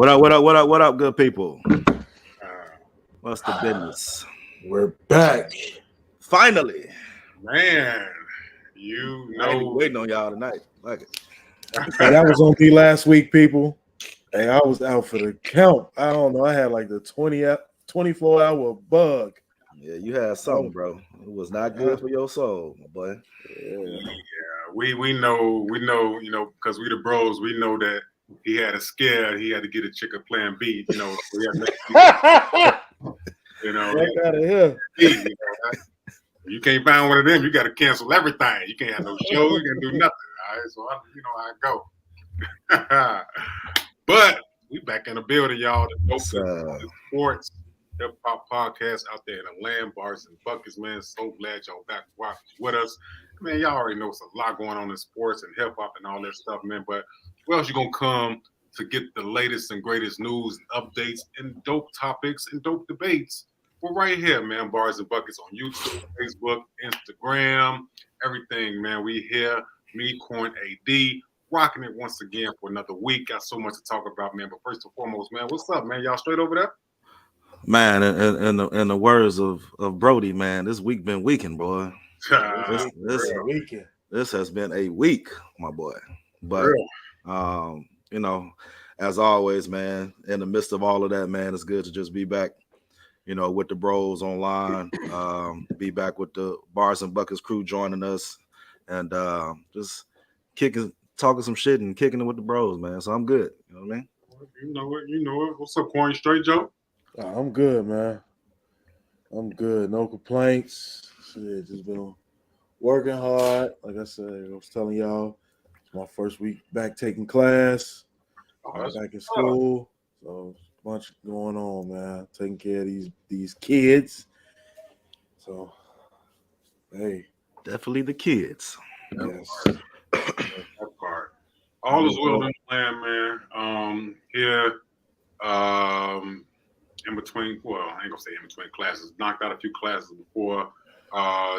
What up? What up? What up? What up, good people? What's the business? We're back. Finally. Man, I ain't waiting on y'all tonight. Like it. Hey, that was on me last week, people. Hey, I was out for the count. I don't know. I had like the 24-hour bug. Yeah, you had something, bro. It was not good for your soul, my boy. Yeah, we know, because we the bros, we know that he had a scare. He had to get a chick a plan B, you know. So Get out of here. You can't find one of them. You got to cancel everything. You can't have no show. You can't do nothing. All right, so I go. But we back in the building, y'all. The sports hip hop podcast out there in the land, bars and buckets, man. So glad y'all back with us. Man, y'all already know it's a lot going on in sports and hip hop and all that stuff, man. But where else you gonna come to get the latest and greatest news and updates and dope topics and dope debates? We're right here, man. Bars and buckets on YouTube, Facebook, Instagram, everything, man. We here. Me, Corn, AD, rocking it once again for another week. Got so much to talk about, man. But first and foremost, man, what's up, man? Y'all straight over there? Man, in the words of Brody, man, this week been weekend, boy. This has been a week, my boy. But you know, as always, man, in the midst of all of that, man, it's good to just be back, you know, with the bros online, be back with the Bars and Buckets crew joining us, and just talking some shit and kicking it with the bros, man. So I'm good. You know what I mean? You know it. What's up, Corn? Straight, Joe? I'm good, man. I'm good. No complaints. Shit, just been working hard. Like I said, I was telling y'all, it's my first week back taking class. Back in school. So a bunch going on, man. Taking care of these kids. So, hey. Definitely the kids. Yes. That part. All is well in the land, man. Here, in between, well, I ain't gonna say in between classes, knocked out a few classes before.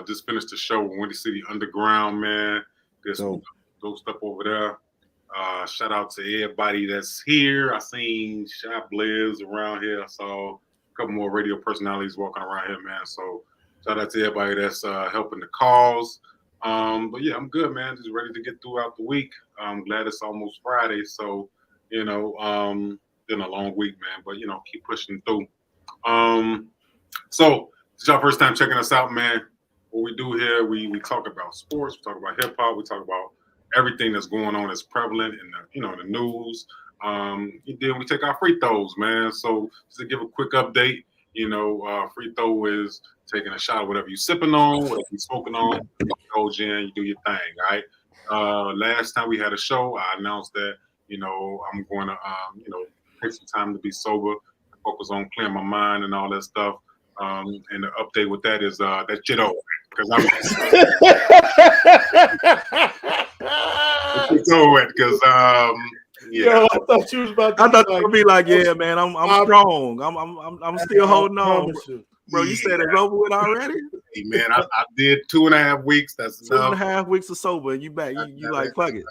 Just finished the show with Windy City Underground, man. There's some dope stuff over there. Shout out to everybody that's here. I seen Shop Blizz around here. I saw a couple more radio personalities walking around here, man. So shout out to everybody that's helping the cause. But yeah, I'm good, man. Just ready to get throughout the week. I'm glad it's almost Friday. So, you know, been a long week, man, but you know, keep pushing through. So it's y'all first time checking us out, man. What we do here, we talk about sports, we talk about hip hop, we talk about everything that's going on that's prevalent in the news. Then we take our free throws, man. So just to give a quick update, free throw is taking a shot of whatever you're sipping on, whatever you're smoking on. You go, Jen, you do your thing, all right? Last time we had a show, I announced that, I'm going to, take some time to be sober, focus on clearing my mind and all that stuff. And the update with that is that shit over because it's over because Yo, I thought you was about to. I thought you would be like, yeah, man, I'm strong. I'm still holding on, bro. You said it's over with already. Hey, man, I did 2.5 weeks. That's 2.5 weeks of sober, and you back. You like fuck it.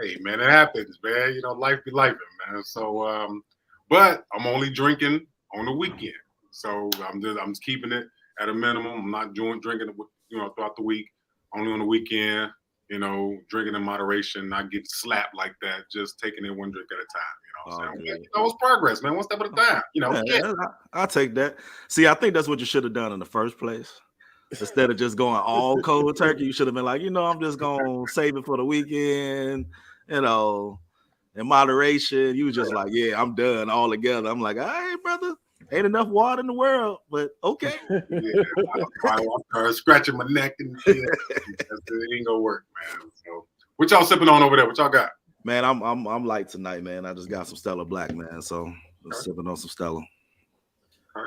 Hey, man, it happens, man. Life be life, man. So, but I'm only drinking on the weekend. So I'm just keeping it at a minimum. I'm not drinking it, throughout the week. Only on the weekend. Drinking in moderation, not get slapped like that. Just taking it one drink at a time. It's progress, man. One step at a time. I'll take that. See, I think that's what you should have done in the first place. Instead of just going all cold turkey, you should have been like, I'm just gonna save it for the weekend. In moderation. You was just like, yeah, I'm done all together. I'm like, all right, brother. Ain't enough water in the world, but okay. I started scratching my neck and shit. It ain't gonna work, man. So, what y'all sipping on over there? What y'all got? Man, I'm light tonight, man. I just got some Stella Black, man. So just sipping on some Stella.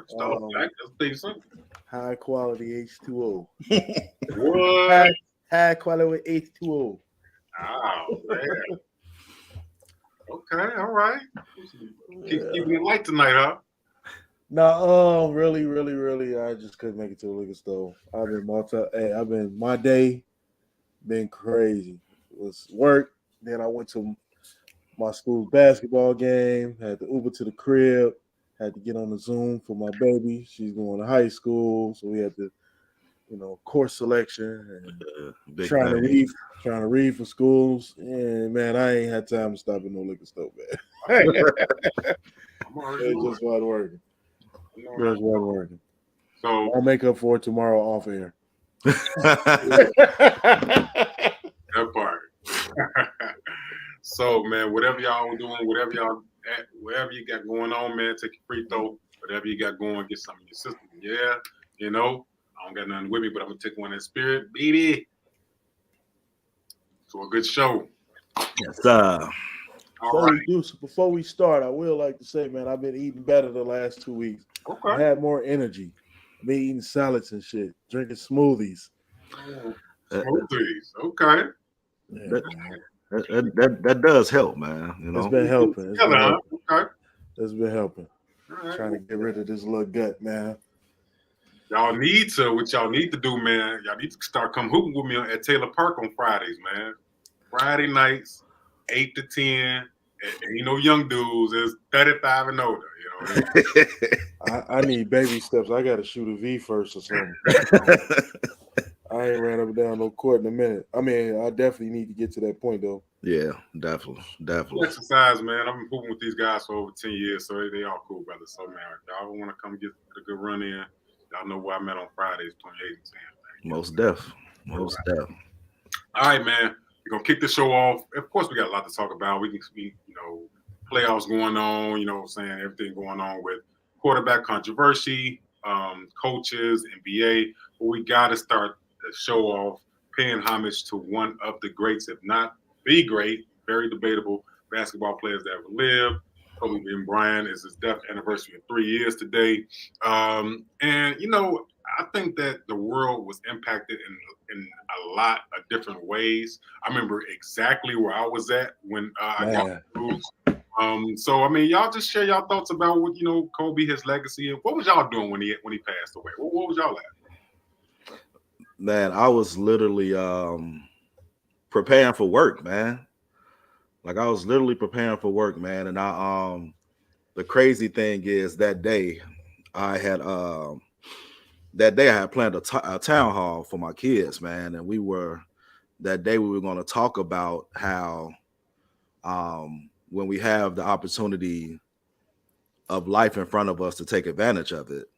Stella Black, that's decent. High quality H2O. What? High quality H2O. Oh, man. Okay, all right. Keeping it light tonight, huh? No, really, I just couldn't make it to the liquor store. My day been crazy. It was work. Then I went to my school's basketball game. Had to Uber to the crib. Had to get on the Zoom for my baby. She's going to high school, so we had to, course selection and Big trying thing. to read for schools. And man, I ain't had time to stop at no liquor store, man. It just wasn't working. Just wasn't working. So I'll make up for it tomorrow off air. that part. So man, whatever y'all doing, whatever you got going on, man, take your free throw. Whatever you got going, get something in your system. Yeah, I don't got nothing with me, but I'm gonna take one in spirit, baby. So a good show. Yes, Before we start, I will like to say, man, I've been eating better the last 2 weeks. Okay. I had more energy. I've been eating salads and shit, drinking smoothies. Smoothies. Okay. Yeah, that does help, man. It's been helping. Okay. It's been helping. Right. Trying to get rid of this little gut, man. What y'all need to do, man, y'all need to start come hooping with me at Taylor Park on Fridays, man. Friday nights, 8 to 10. And young dudes is 35 and older, I need baby steps. I got to shoot a V first or something. I ain't ran up and down no court in a minute. I mean, I definitely need to get to that point, though. Yeah, definitely. Exercise, man. I've been hooping with these guys for over 10 years, so they all cool, brother. So, man, if y'all want to come get a good run in, y'all know where I'm at on Fridays, 28 and 10. Man. Most def. All right, man. We're going to kick the show off. Of course, we got a lot to talk about. We can speak, playoffs going on, everything going on with quarterback controversy, coaches, NBA. But we got to start the show off paying homage to one of the greats, if not the great, very debatable basketball players that ever lived. Kobe Bryant is his death anniversary of 3 years today. And, I think that the world was impacted in a lot of different ways. I remember exactly where I was at when I got the news. So, I mean, y'all just share y'all thoughts about what, Kobe, his legacy, and what was y'all doing when he passed away? What was y'all at? Man, I was literally preparing for work, man. Like I was literally preparing for work, man. And the crazy thing is that day I had planned a town hall for my kids, man. And we were going to talk about how when we have the opportunity of life in front of us to take advantage of it,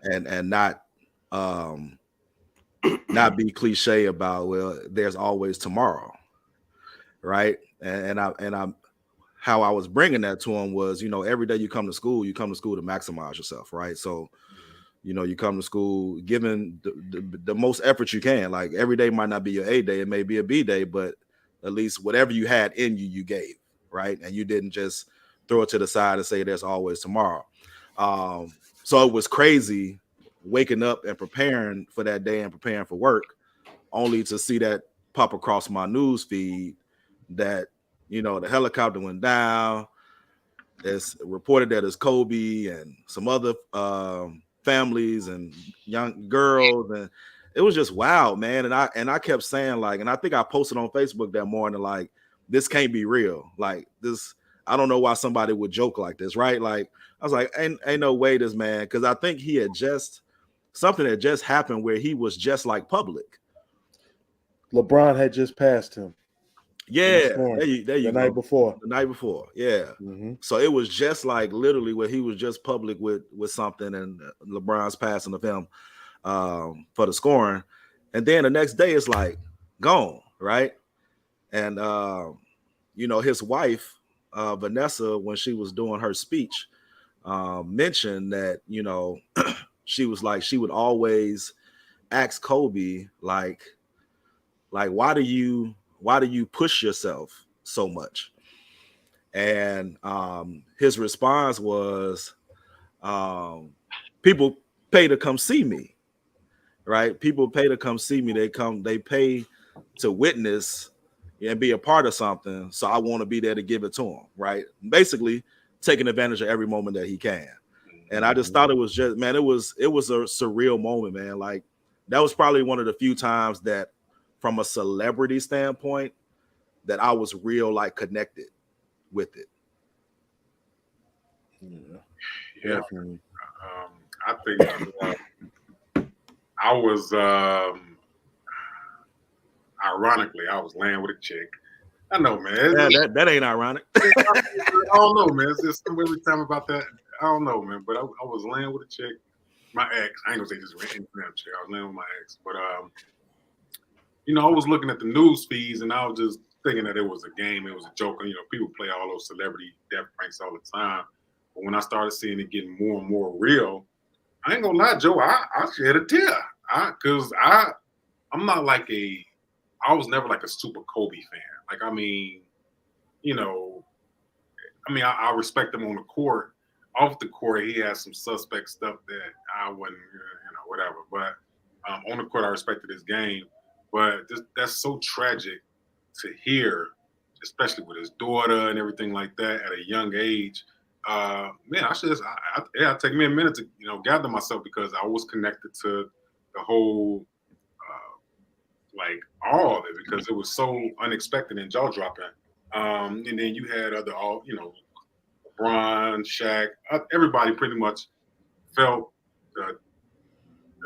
and not be cliche about, well, there's always tomorrow, right? And how I was bringing that to him was, every day you come to school to maximize yourself, right? So, you come to school giving the most effort you can. Like every day might not be your A day, it may be a B day, but at least whatever you had in you, you gave, right? And you didn't just throw it to the side and say there's always tomorrow. So it was crazy waking up and preparing for that day and preparing for work, only to see that pop across my news feed that, the helicopter went down. It's reported that it's Kobe and some other families and young girls, and it was just wild, man. And I kept saying, like, and I think I posted on Facebook that morning, like, this can't be real. Like this, I don't know why somebody would joke like this, right? Like I was like, ain't no way this man, because I think he had something had just happened where he was just like public. LeBron had just passed him. Yeah, there you the go. night before. The night before, yeah. So it was just like literally where he was just public with something, and LeBron's passing of him for the scoring, and then the next day it's like gone, right? And his wife Vanessa, when she was doing her speech, mentioned that she was like, she would always ask Kobe like why do you push yourself so much? And his response was, people pay to come see me, right? People pay to come see me. They pay to witness and be a part of something. So I want to be there to give it to him, right? Basically taking advantage of every moment that he can. And I just thought it was just, man, it was a surreal moment, man. Like that was probably one of the few times that from a celebrity standpoint that I was real like connected with it. Yeah. Definitely. I think I was ironically I was laying with a chick. I know, man. That ain't ironic. I don't know, man. It's just every time about that. I don't know, man. But I was laying with a chick, my ex. I ain't gonna say just random chick. I was laying with my ex, but I was looking at the news feeds and I was just thinking that it was a game, it was a joke. People play all those celebrity death pranks all the time. But when I started seeing it getting more and more real, I ain't gonna lie, Joe. I shed a tear. Because I'm not like I was never like a super Kobe fan. Like, I respect him on the court. Off the court, he has some suspect stuff that I wouldn't, whatever. But on the court, I respected his game. But that's so tragic to hear, especially with his daughter and everything like that at a young age. Man, it'll take me a minute to gather myself because I was connected to the whole all of it because it was so unexpected and jaw dropping. And then you had LeBron, Shaq, everybody pretty much felt the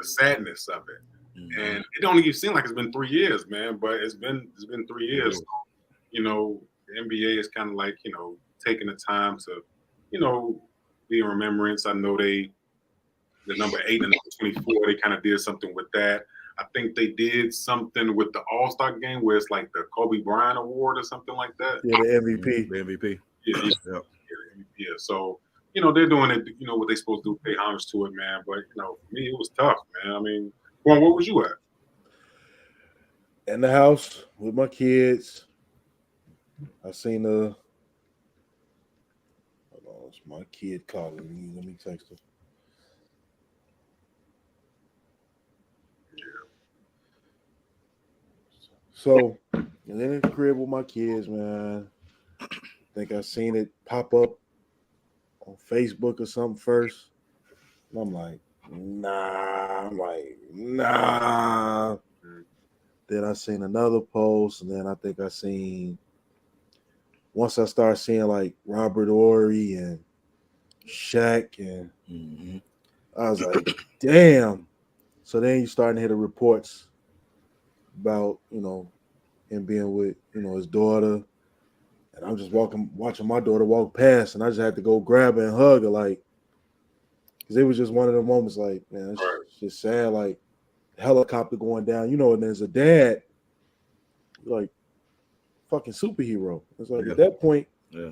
sadness of it. Mm-hmm. And it don't even seem like it's been 3 years, man, but it's been 3 years. The NBA is kind of like, taking the time to, be in remembrance. I know the number 8 and number 24, they kind of did something with that. I think they did something with the All-Star game where it's like the Kobe Bryant Award or something like that. Yeah, the MVP. The MVP. Yeah, the MVP. Yeah. So, they're doing it, what they're supposed to do, pay homage to it, man. But, for me, it was tough, man. I mean, Juan, where was you at? In the house with my kids. I seen hold on, it's my kid calling me. Let me text her. So, and then in the crib with my kids, man. I think I seen it pop up on Facebook or something first. And I'm like, nah. Then I seen another post, and then I think I seen, once I started seeing like Robert Horry and Shaq, and I was like, damn. So then you starting to hear the reports about, him being with, his daughter. And I'm just watching my daughter walk past, and I just had to go grab her and hug her, like, because it was just one of the moments, like, man, it's just sad, like, helicopter going down, and there's a dad, like, fucking superhero. It's like, at that point,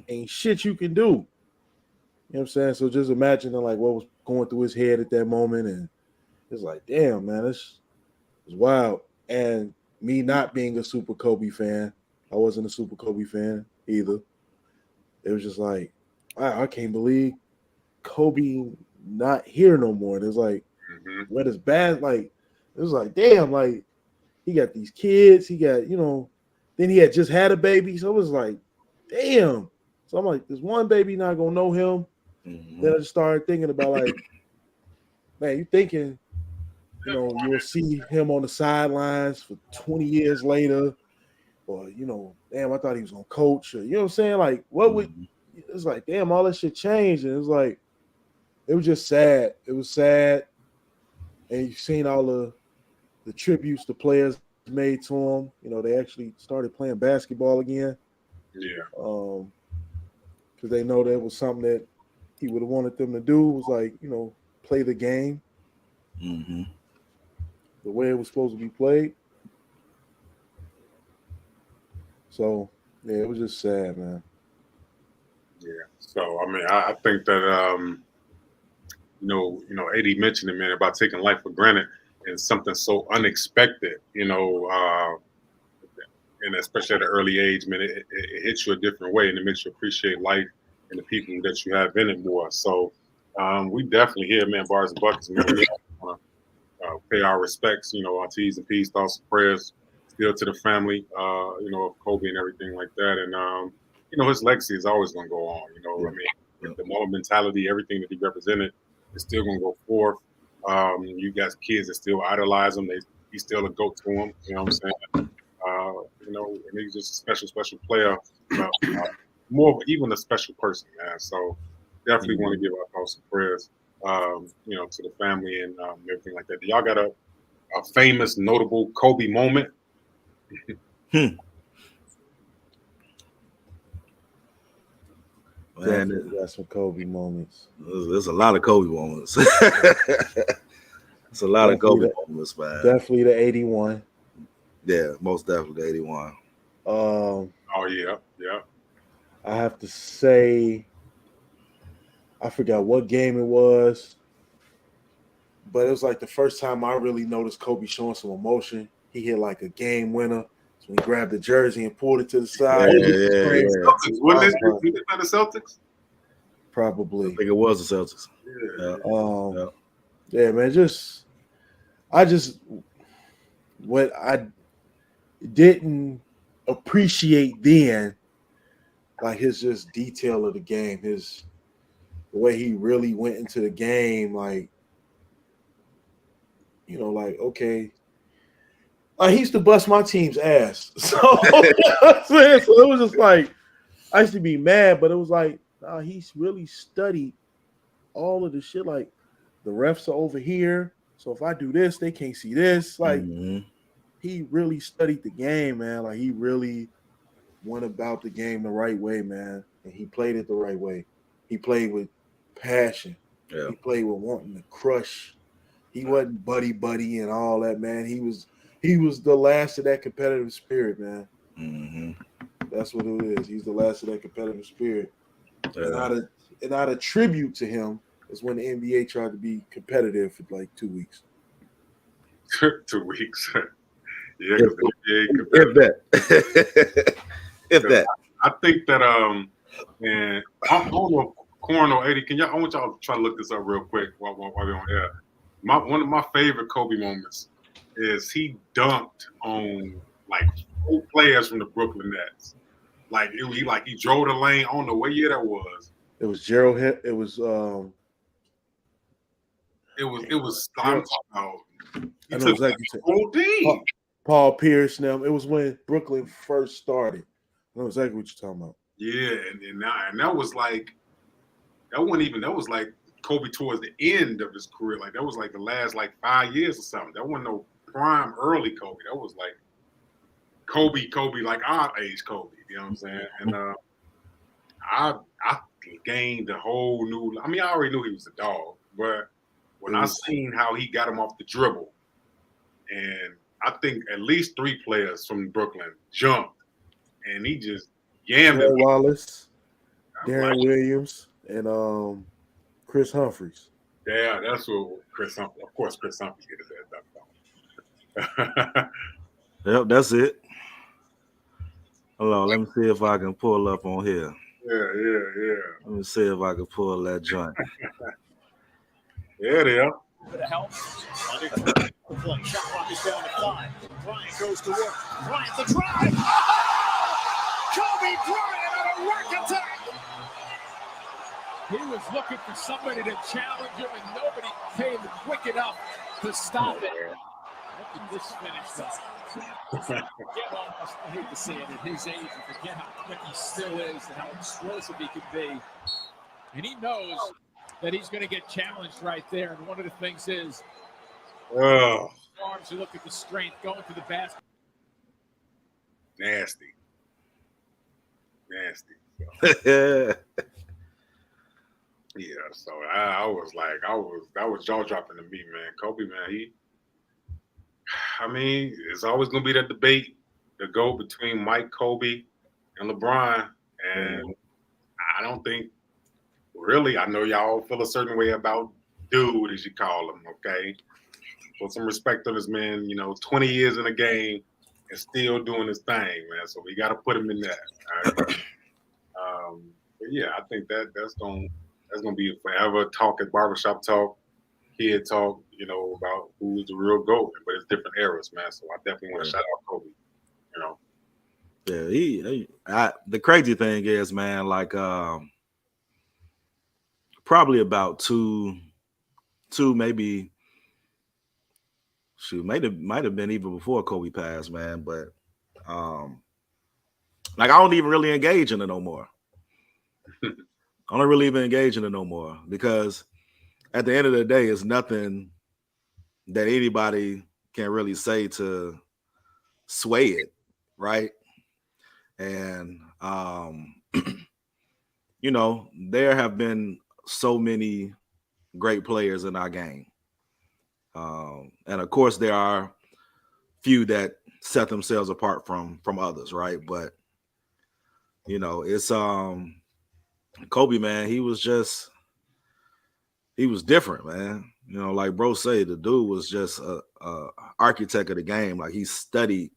ain't shit you can do. You know what I'm saying? So just imagining, like, what was going through his head at that moment, and it's like, damn, man, it's wild. And me not being a super Kobe fan, I wasn't a super Kobe fan either. It was just like, I can't believe Kobe not here no more. And it's like, what is bad? Like, it was like, damn, like, he got these kids. He got, then he had just had a baby. So it was like, damn. So I'm like, this one baby not going to know him. Then I just started thinking about, like, man, you thinking, you'll see him on the sidelines for 20 years later, or, damn, I thought he was going to coach, or, you know what I'm saying? Like, what would, it's like, damn, all that shit changed. And it was like, it was just sad. It was sad. And you've seen all the tributes the players made to him. They actually started playing basketball again. Yeah. Because they know that was something that he would have wanted them to do, was like, play the game. The way it was supposed to be played. So, yeah, it was just sad, man. Yeah. So, I mean, I think that, AD mentioned it, man, about taking life for granted and something so unexpected, and especially at an early age, man, it hits you a different way and it makes you appreciate life and the people that you have in it more. So, we definitely here, man, Bars and Buckets, man. Pay our respects, our T's and P's, thoughts and prayers still to the family, of Kobe and everything like that. And, his legacy is always going to go on, the Mamba mentality, everything that he represented is still going to go forth. You got kids that still idolize him. He's still a GOAT to them, you know what I'm saying? And he's just a special, special player. more of even a special person, man. So definitely want to give our thoughts and prayers, to the family and everything like that. Do y'all got a famous, notable Kobe moment? Man, got some Kobe moments. There's a lot of Kobe moments. It's a lot of Kobe moments, man. Definitely the 81. Yeah, most definitely the 81. Oh yeah. I have to say, I forgot what game it was, but it was like the first time I really noticed Kobe showing some emotion. He hit like a game winner. So he grabbed the jersey and pulled it to the side. Yeah. Wasn't it the Celtics? Probably. I think it was the Celtics. Yeah, man. What I didn't appreciate then, like his just detail of the game, the way he really went into the game, like, okay. He used to bust my team's ass. So, so it was just like, I used to be mad, but it was like, nah, he's really studied all of the shit. Like, the refs are over here, so if I do this, they can't see this. Like, he really studied the game, man. Like, he really went about the game the right way, man. And he played it the right way. He played with passion. Yeah. He played with wanting to crush. He wasn't buddy and all that, man. He was the last of that competitive spirit, man. That's what it is. He's the last of that competitive spirit. Yeah. And not a tribute to him is when the NBA tried to be competitive for like 2 weeks. 2 weeks. Yeah, if that. I think that man, I don't know, Corn or Eddie, I want y'all to try to look this up real quick while we're on air. One of my favorite Kobe moments is he dunked on like 4 players from the Brooklyn Nets. Like he drove the lane. I don't know what year that was. It was Gerald. It was. I'm talking about. I know exactly. Whole team. Paul Pierce. Now it was when Brooklyn first started. I know exactly what you're talking about. Yeah, and that was like that was like Kobe towards the end of his career. Like that was like the last like 5 years or something. That wasn't no prime early Kobe. That was like Kobe like our age Kobe. You know what I'm saying? And I gained a whole new. I mean, I already knew he was a dog, but when I seen how he got him off the dribble, and I think at least 3 players from Brooklyn jumped, and he just yammed it. Wallace, Darren Williams, and Chris Humphries. Yeah, that's what Chris Humphries. Of course, Chris Humphries get his ass done. Yep, that's it. Hold on, let me see if I can pull up on here. Yeah. Let me see if I can pull that joint. Yeah, they are. Bit of help. The play. Shot clock is down to 5. Bryant goes to work. Bryant the drive. Oh! Kobe Bryant on a work attack. He was looking for somebody to challenge him, and nobody came quick enough to stop it. Look at this finish, though. I hate to say it at his age, and forget how quick he still is and how explosive he can be. And he knows that he's going to get challenged right there. And one of the things is, arms, you look at the strength going to the basket. Nasty. Yeah, so I was like, that was jaw dropping to me, man. Kobe, man, it's always gonna be that debate, the GOAT between Mike, Kobe, and LeBron, and I don't think. Really, I know y'all feel a certain way about dude, as you call him, okay? Put some respect on this man, 20 years in the game and still doing his thing, man. So we got to put him in that. All right? But yeah, I think that's gonna be a forever talk at barbershop talk, kid talk, about who's the real GOAT. But it's different eras, man. So I definitely want to shout out Kobe, Yeah, the crazy thing is, man, like probably about two, maybe. Shoot, might have been even before Kobe passed, man. But like I don't even really engage in it no more. I don't really even engage in it no more because at the end of the day, it's nothing that anybody can really say to sway it, right? And you know, there have been so many great players in our game. And of course there are few that set themselves apart from others, right? But you know, it's Kobe, man, he was different, man. You know, like bro say, the dude was just a architect of the game. Like he studied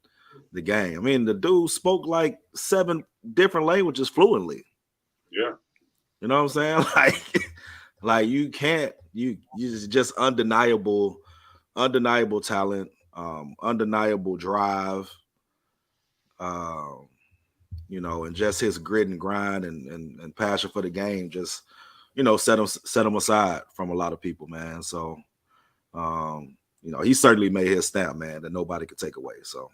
the game. I mean, the dude spoke like 7 different languages fluently. Yeah. You know what I'm saying? Like you can't, you just undeniable talent, undeniable drive, you know, and just his grit and grind and passion for the game just, you know, set him aside from a lot of people, man. So you know, he certainly made his stamp, man, that nobody could take away. So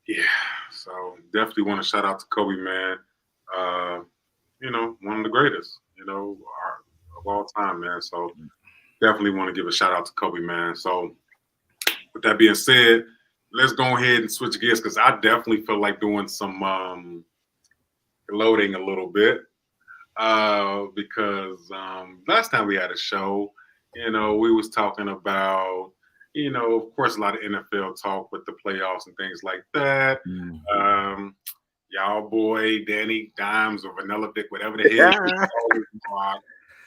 yeah, so definitely want to shout out to Kobe, man. You know, one of the greatest, you know, of all time, man. So definitely want to give a shout out to Kobe, man. So with that being said, let's go ahead and switch gears because I definitely feel like doing some loading a little bit because last time we had a show, you know, we was talking about, you know, of course, a lot of NFL talk with the playoffs and things like that. Y'all boy, Danny Dimes or Vanilla Dick, whatever the hell.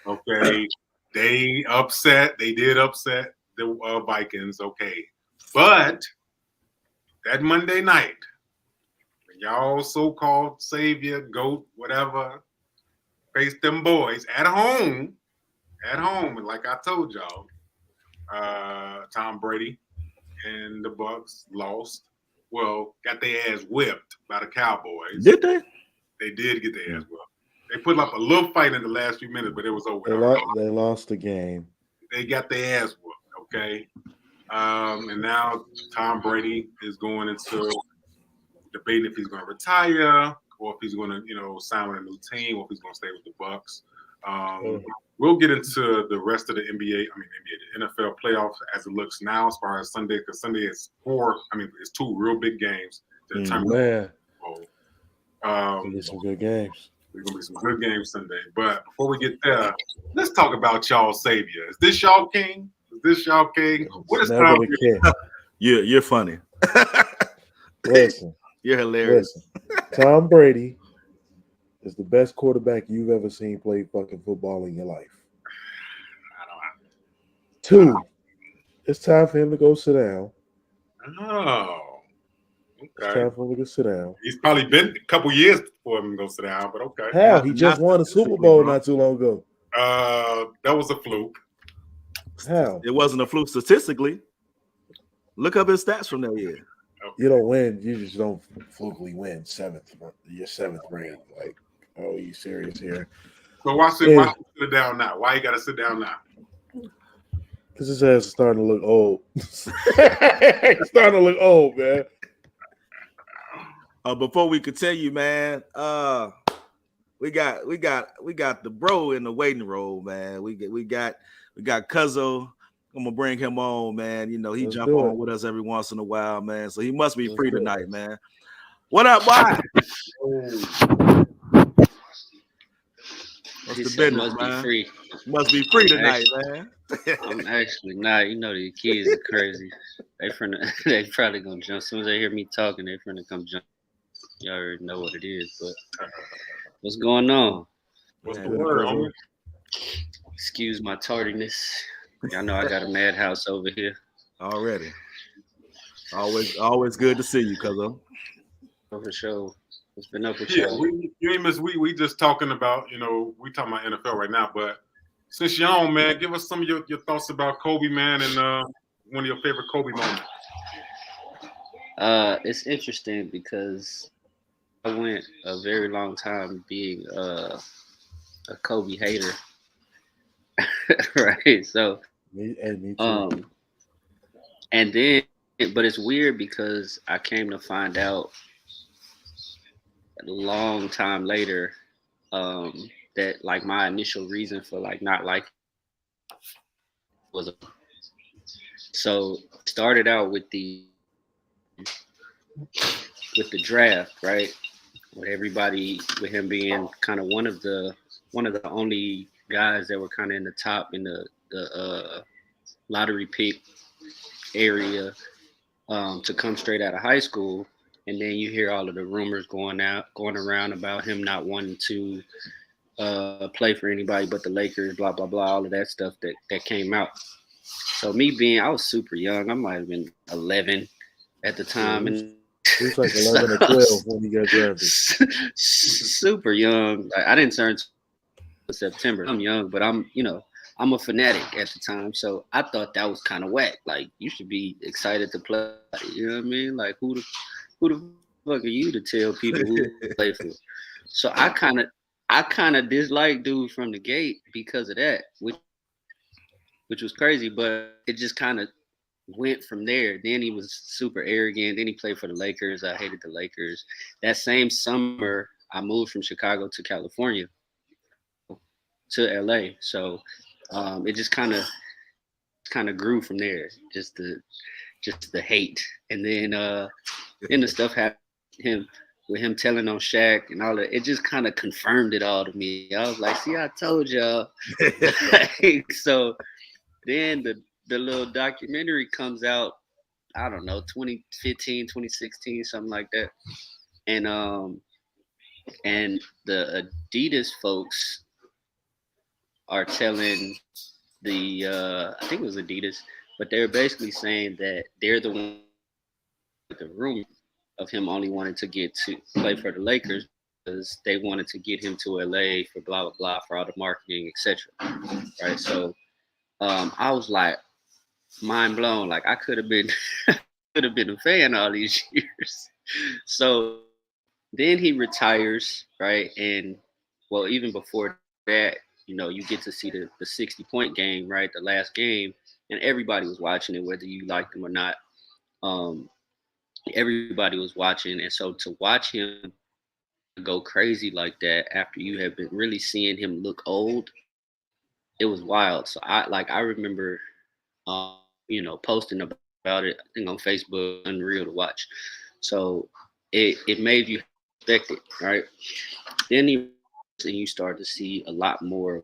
Okay. They did upset the Vikings. Okay. But that Monday night, when y'all so-called savior, GOAT, whatever, faced them boys at home, and like I told y'all, Tom Brady and the Bucs lost. Well, got their ass whipped by the Cowboys. did they? They did get their ass whipped. They put up a little fight in the last few minutes, but it was over. They lost the game. They got their ass whooped, okay? And now Tom Brady is going into debating if he's going to retire or if he's going to, you know, sign with a new team or if he's going to stay with the Bucs. We'll get into the rest of the the NFL playoffs as it looks now as far as Sunday, because Sunday is it's 2 real big games to determine. Man, there'll be some good games. There's going to be some good games Sunday. But before we get there, let's talk about y'all savior. Is this y'all king? What is Tom Brady? You're funny. Listen. You're hilarious. Listen, Tom Brady is the best quarterback you've ever seen play fucking football in your life. 2, it's time for him to go sit down. Oh, okay. It's time for him to go sit down. He's probably been a couple years for him to go sit down, but okay. Hell, he just won a Super Bowl not too long ago. That was a fluke. How? It wasn't a fluke statistically. Look up his stats from that year. Okay. You don't win. You just don't flukily win your seventh ring. Like, oh, you serious here? So why sit down now? Why you got to sit down now? Because his ass is starting to look old. He's starting to look old, man. Before we continue, man, we got the bro in the waiting room, man. We got Cuzzo. I'm gonna bring him on, man. You know, he jump on with us every once in a while, man. So he must be free tonight, man. What up, boy? What's the business, man? Must be free tonight, man. I'm actually not. You know, the kids are crazy. They probably gonna jump. As soon as they hear me talking, they finna come jump. You already know what it is, but what's going on? What's the word, homie? Excuse my tardiness. Y'all know I got a madhouse over here. Already. Always good to see you, Cuzzo. For sure. What's been up with Yeah, y'all? you ain't miss. We just talking about, you know, we talking about NFL right now, but since you're on, man, give us some of your thoughts about Kobe, man, and one of your favorite Kobe moments. It's interesting because I went a very long time being a Kobe hater. Right. So me too. And then but it's weird because I came to find out a long time later that like my initial reason for like not liking was so started out with the draft, right? With everybody, with him being kind of one of the only guys that were kind of in the top in the lottery pick area to come straight out of high school. And then you hear all of the rumors going around about him not wanting to play for anybody but the Lakers, blah blah blah, all of that stuff that came out. So I was super young. I might have been 11 at the time, and he was like 11 or 12 when he got drafted. Super young. I didn't turn to September. I'm young, but I'm a fanatic at the time, so I thought that was kind of whack. Like, you should be excited to play. You know what I mean? Like, who the fuck are you to tell people who to play for? So I kind of disliked dude from the gate because of that, which was crazy. But it just kind of went from there. Then he was super arrogant. Then he played for the Lakers. I hated the Lakers. That same summer, I moved from Chicago to California, to LA. So it just kind of grew from there. Just the hate, and then the stuff happened with him telling on Shaq and all that. It just kind of confirmed it all to me. I was like, see, I told y'all. So then the little documentary comes out, I don't know, 2015, 2016, something like that. And the Adidas folks are telling I think it was Adidas, but they're basically saying that they're the one with the rumor of him only wanting to get to play for the Lakers because they wanted to get him to LA for blah blah blah, for all the marketing, etc. Right. So I was like mind blown. Like, I could have been a fan all these years. So then he retires, right? And well, even before that, you get to see the 60-point game, right? The last game, and everybody was watching it, whether you liked them or not. Everybody was watching, and so to watch him go crazy like that after you have been really seeing him look old, it was wild. So I remember, posting about it, I think on Facebook, unreal to watch. So it made you expect it, right? Then you start to see a lot more of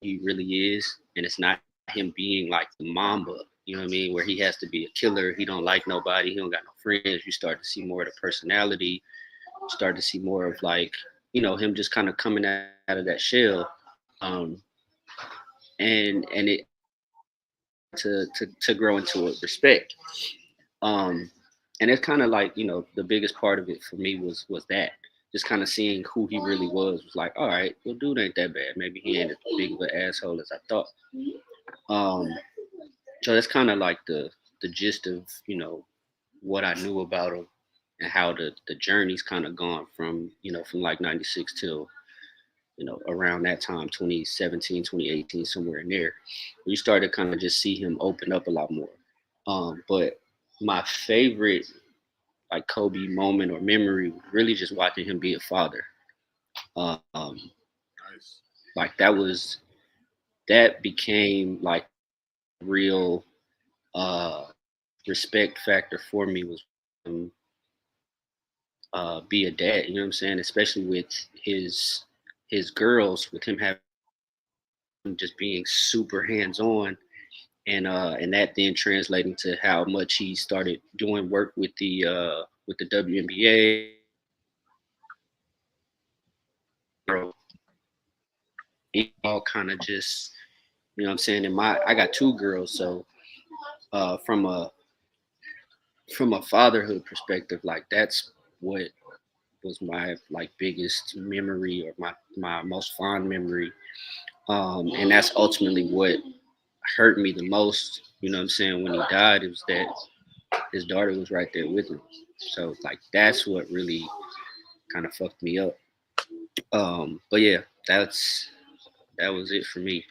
who he really is, and it's not him being like the Mamba, you know what I mean, where he has to be a killer. He don't like nobody. He don't got no friends. You start to see more of the personality. You start to see more of like, him just kind of coming out of that shell, and it to grow into respect. And it's kind of like, the biggest part of it for me was that. Just kind of seeing who he really was like, all right, well, dude ain't that bad. Maybe he ain't as big of an asshole as I thought. So that's kind of like the gist of, what I knew about him and how the journey's kind of gone from, from like 96 till, around that time, 2017, 2018, somewhere in there. We started kind of just see him open up a lot more. But my favorite like Kobe moment or memory, really just watching him be a father. Nice. Like that became like real respect factor for me, was be a dad, you know what I'm saying? Especially with his girls, with him having just being super hands-on. And that then translating to how much he started doing work with the WNBA. It all kind of just, you know what I'm saying? I got two girls, so from a fatherhood perspective, like that's what was my like biggest memory, or my most fond memory. And that's ultimately what hurt me the most, you know what I'm saying, when he died. It was that his daughter was right there with him. So like that's what really kind of fucked me up. But yeah, that was it for me.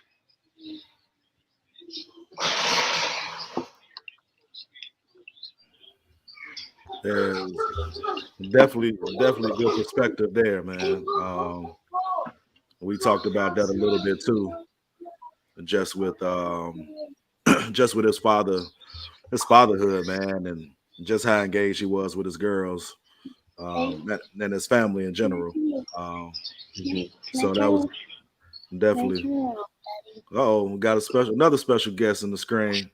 There's definitely good perspective there, man. we talked about that a little bit too, just with just with his fatherhood, man, and just how engaged he was with his girls, and his family in general. Um, so that was definitely. Oh, we got another special guest in the screen.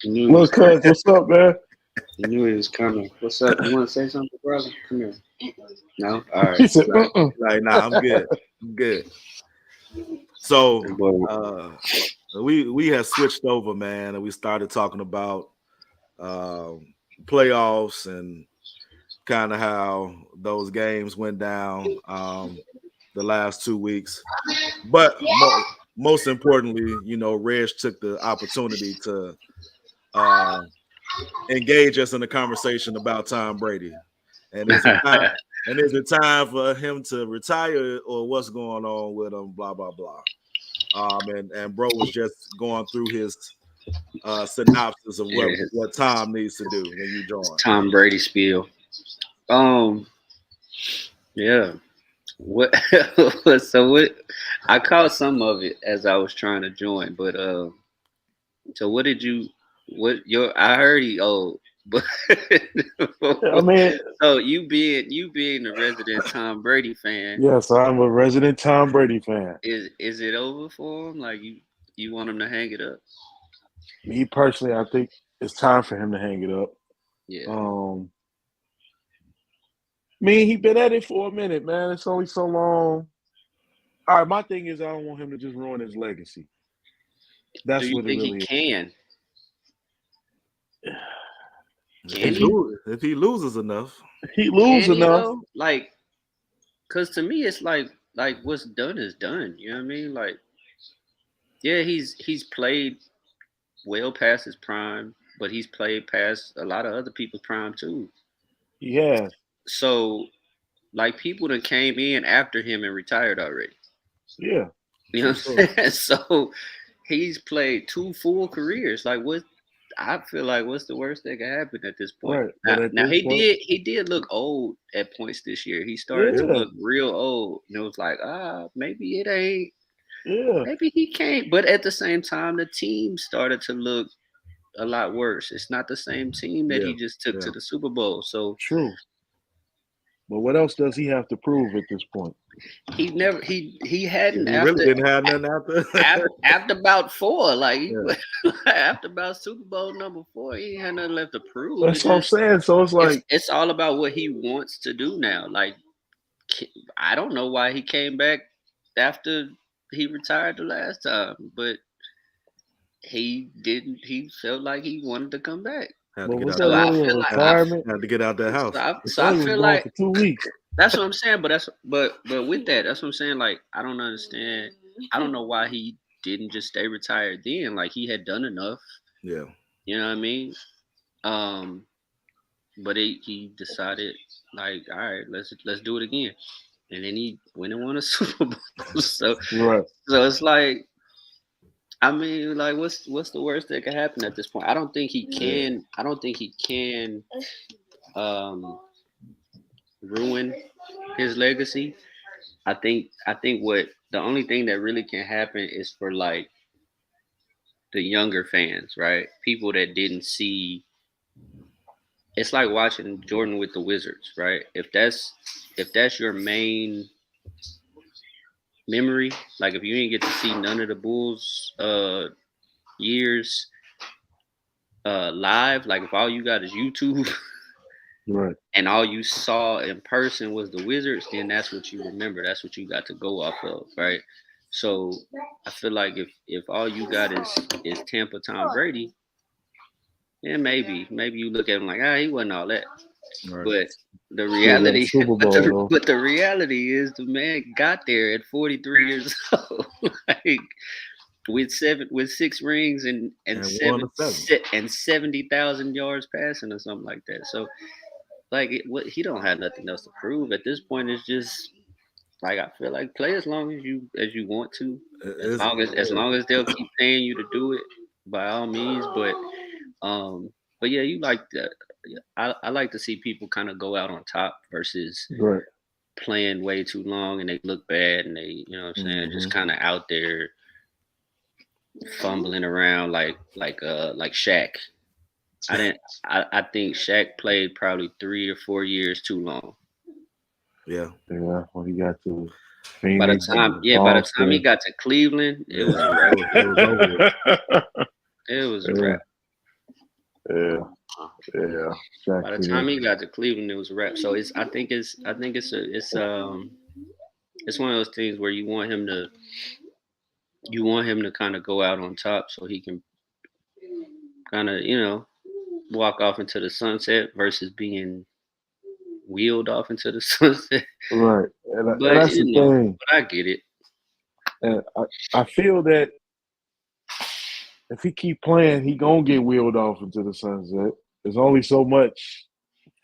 Look, cuz, what's up, man? You knew he was coming. What's up? You want to say something, brother? Come here. No? All right. He said, Like, nah, I'm good. I'm good. So we had switched over, man, and we started talking about playoffs and kind of how those games went down the last 2 weeks. But most importantly, you know, Reg took the opportunity to engage us in a conversation about Tom Brady. And is it time for him to retire, or what's going on with him? Blah blah blah. And bro was just going through his synopsis of what Tom needs to do when you join. Tom Brady spiel. Yeah. What? So what? I caught some of it as I was trying to join, but so what did you? What your? I heard he old, but I mean, so you being a resident Tom Brady fan. yes, I'm a resident Tom Brady fan. Is it over for him? Like you want him to hang it up? Me personally, I think it's time for him to hang it up. Yeah. I mean, he been at it for a minute, man. It's only so long. All right, my thing is I don't want him to just ruin his legacy. That's Do you what it think really he is. can? If he loses enough, He lose Can he, enough. though? Like, cause to me it's like what's done is done. You know what I mean? Like, yeah, he's played well past his prime, but he's played past a lot of other people's prime too. He has. So, like, people that came in after him and retired already. Yeah. You know what I'm saying? So he's played 2 full careers. Like, what? I feel like what's the worst that could happen at this point? Right. But at Now this point, he did look old at points this year. He started to Yeah. look real old, and it was like, maybe it ain't. yeah. Maybe he can't. But at the same time, the team started to look a lot worse. It's not the same team that he just took to the Super Bowl. So True. But what else does he have to prove at this point? he hadn't he after really didn't have nothing after. after about 4, like after about Super Bowl number 4, he ain't had nothing left to prove. That's what I'm saying. So it's like it's all about what he wants to do now. Like, I don't know why he came back after he retired the last time, but he didn't. He felt like he wanted to come back. Had but to get was out that that really a retirement? Had to get out that house. So I feel like for 2 weeks. that's what I'm saying. But with that, that's what I'm saying. Like, I don't understand. I don't know why he didn't just stay retired then. Like, he had done enough. Yeah. You know what I mean? But he decided, like, all right, let's do it again. And then he went and won a Super Bowl. So it's like, I mean, like, what's the worst that could happen at this point? I don't think he can. I don't think he can ruin his legacy. I think what the only thing that really can happen is for, like, the younger fans, right? People that didn't see. It's like watching Jordan with the Wizards, right? If that's your main memory, like, if you didn't get to see none of the Bulls years live, like, if all you got is YouTube, right, and all you saw in person was the Wizards, then that's what you remember. That's what you got to go off of, right? So I feel like if all you got is Tampa Tom Brady, then maybe you look at him like, he wasn't all that. Right. But the reality, but the reality is, the man got there at 43 years old, like, with 6 rings and 70,000 yards passing or something like that. So, like, he don't have nothing else to prove at this point. It's just, like, I feel like, play as long as you want to, as long as they'll keep paying you to do it, by all means. But yeah, you like that. I like to see people kind of go out on top versus playing way too long and they look bad and they, you know what I'm saying, just kind of out there fumbling around like Shaq. I think Shaq played probably 3 or 4 years too long. Yeah. Yeah, when he got to By the Phoenix, time he got to Cleveland, it was a wrap. It was a wrap. Yeah. By the time he got to Cleveland, it was a wrap. So I think it's one of those things where you want him to kind of go out on top so he can kind of, walk off into the sunset versus being wheeled off into the sunset. Right. And But that's the thing. But I get it. And I feel that if he keep playing, he gonna get wheeled off into the sunset. There's only so much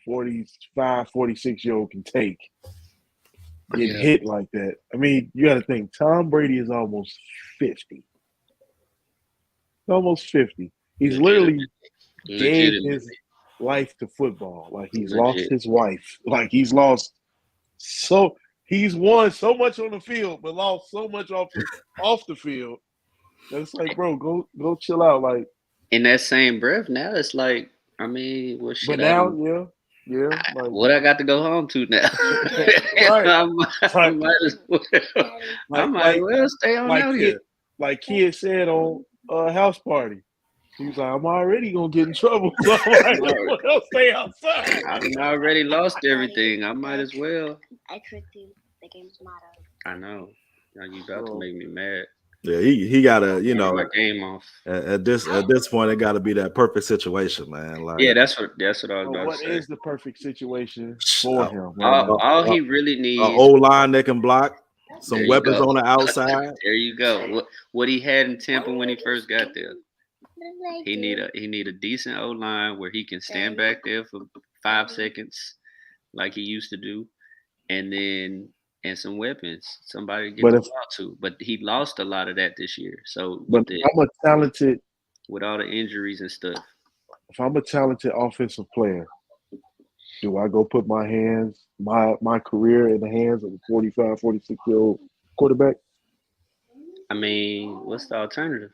45, 46-year-old can take getting hit like that. I mean, you got to think Tom Brady is almost 50. Almost 50. He's literally gave his life to football. Like he's lost his wife. Like he's won so much on the field, but lost so much off the field. It's like, bro, go chill out. Like in that same breath, now it's like, I mean, what shit? But now, yeah. Like, what I got to go home to now? Right. I might as well. I might as well stay on out here. Like Kid said on House Party. He was like, I'm already gonna get in trouble, so I might as well stay outside. I've already lost everything. I might as well. I tricked you. The game's motto. I know. Now you about to make me mad. Yeah, he gotta, my game off. At this point, it gotta be that perfect situation, man. Like, yeah, that's what I was about to say. What is the perfect situation for him? All he really needs an O-line that can block, some weapons on the outside. There you go. What he had in Tampa when he first got there. He need a decent O-line where he can stand back there for 5 seconds like he used to do, and some weapons. Somebody to get the ball to. But he lost a lot of that this year. So I'm a talented with all the injuries and stuff. If I'm a talented offensive player, do I go put my career in the hands of a 45, 46-year-old quarterback? I mean, what's the alternative?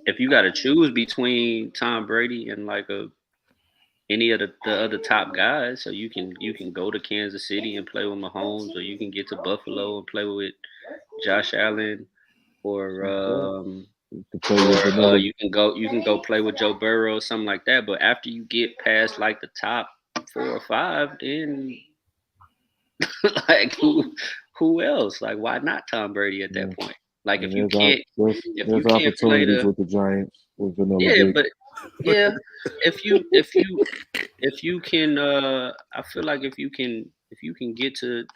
If you got to choose between Tom Brady and like any of the other top guys, so you can go to Kansas City and play with Mahomes, or you can get to Buffalo and play with Josh Allen, or you can go play with Joe Burrow or something like that. But after you get past like the top 4 or 5, then like who else? Like why not Tom Brady at that point? Like if you can't play with the Giants with Vanilla Big. But if you can I feel like if you can get to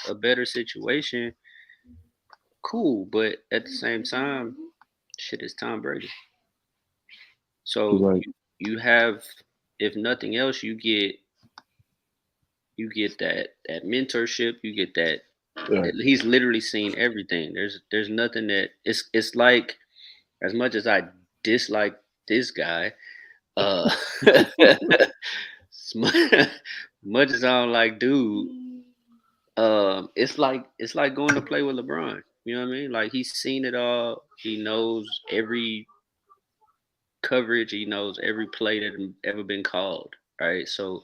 a better situation, cool. But at the same time, shit is Tom Brady. So you have, if nothing else, you get that mentorship, you get that. Yeah. He's literally seen everything. There's nothing that it's like, as much as I dislike this guy, much as I don't like dude, it's like going to play with LeBron. You know what I mean? Like he's seen it all. He knows every coverage. He knows every play that ever been called. Right. So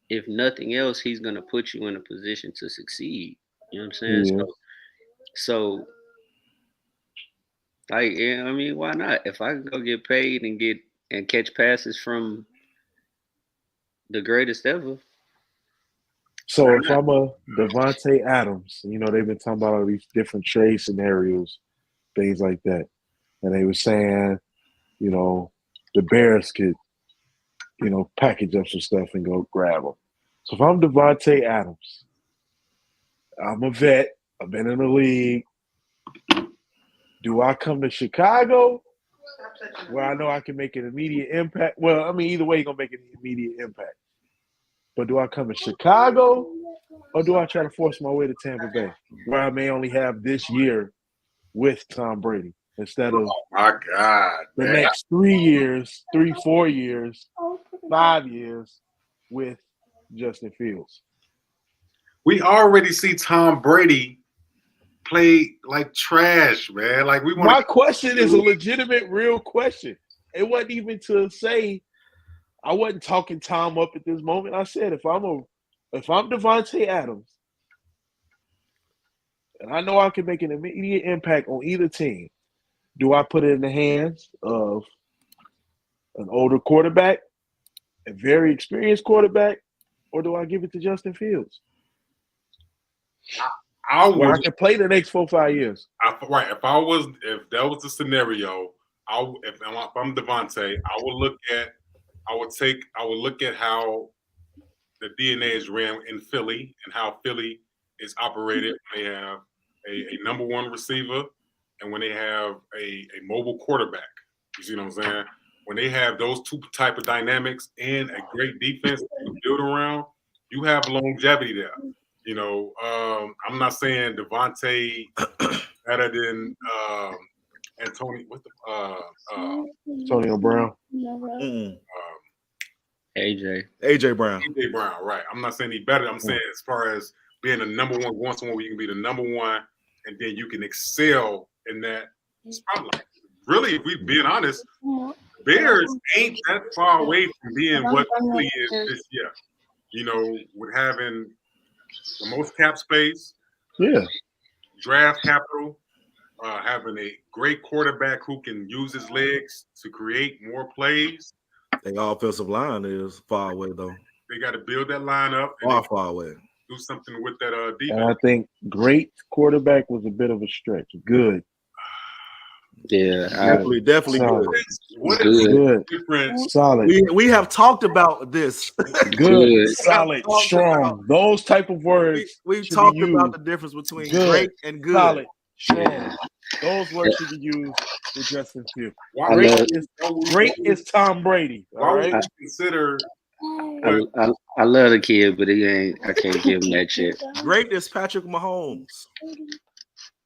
if nothing else, he's gonna put you in a position to succeed. You know what I'm saying? Yeah. So like, yeah, I mean, why not? If I can go get paid and catch passes from the greatest ever. So if I'm a Davante Adams, they've been talking about all these different trade scenarios, things like that. And they were saying, the Bears could, package up some stuff and go grab them. So if I'm Davante Adams, I'm a vet. I've been in the league. Do I come to Chicago where I know I can make an immediate impact? Well, I mean, either way, you're going to make an immediate impact. But do I come to Chicago or do I try to force my way to Tampa Bay where I may only have this year with Tom Brady instead of the next 3 years, 4 years, 5 years with Justin Fields? we already see Tom Brady play like trash, man. Like we want. My question is a legitimate, real question. It wasn't even to say I wasn't talking Tom up at this moment. I said if I'm Devontae Adams, and I know I can make an immediate impact on either team, do I put it in the hands of an older quarterback, a very experienced quarterback, or do I give it to Justin Fields? Where I can play the next 4-5 years. If that was the scenario, if I'm Devontae, I would look at how the DNA is ran in Philly and how Philly is operated. They have a number one receiver and when they have a mobile quarterback. You see what I'm saying? When they have those two type of dynamics and a great defense to build around, you have longevity there. You know, I'm not saying Devontae better than Antonio. Antonio Brown. AJ Brown. AJ Brown, right? I'm not saying he better. I'm saying as far as being a number one, going somewhere where you can be the number one, and then you can excel in that spotlight. Really, if we're being honest, Bears ain't that far away from being what Philly is this year. You know, with having the most cap space, draft capital, having a great quarterback who can use his legs to create more plays. The offensive line is far away though. They got to build that line up. Far away. Do something with that defense. And I think great quarterback was a bit of a stretch. Good. Yeah, definitely solid. Good. What is Good. the difference? Solid. We have talked about this. Good. Solid. Strong. Those type of words. We talked about the difference between great and good. Solid. Strong. Those words should be used with Justin Fields. Great is Tom Brady. Why would you consider? I love the kid, but I can't give him that shit. Great is Patrick Mahomes.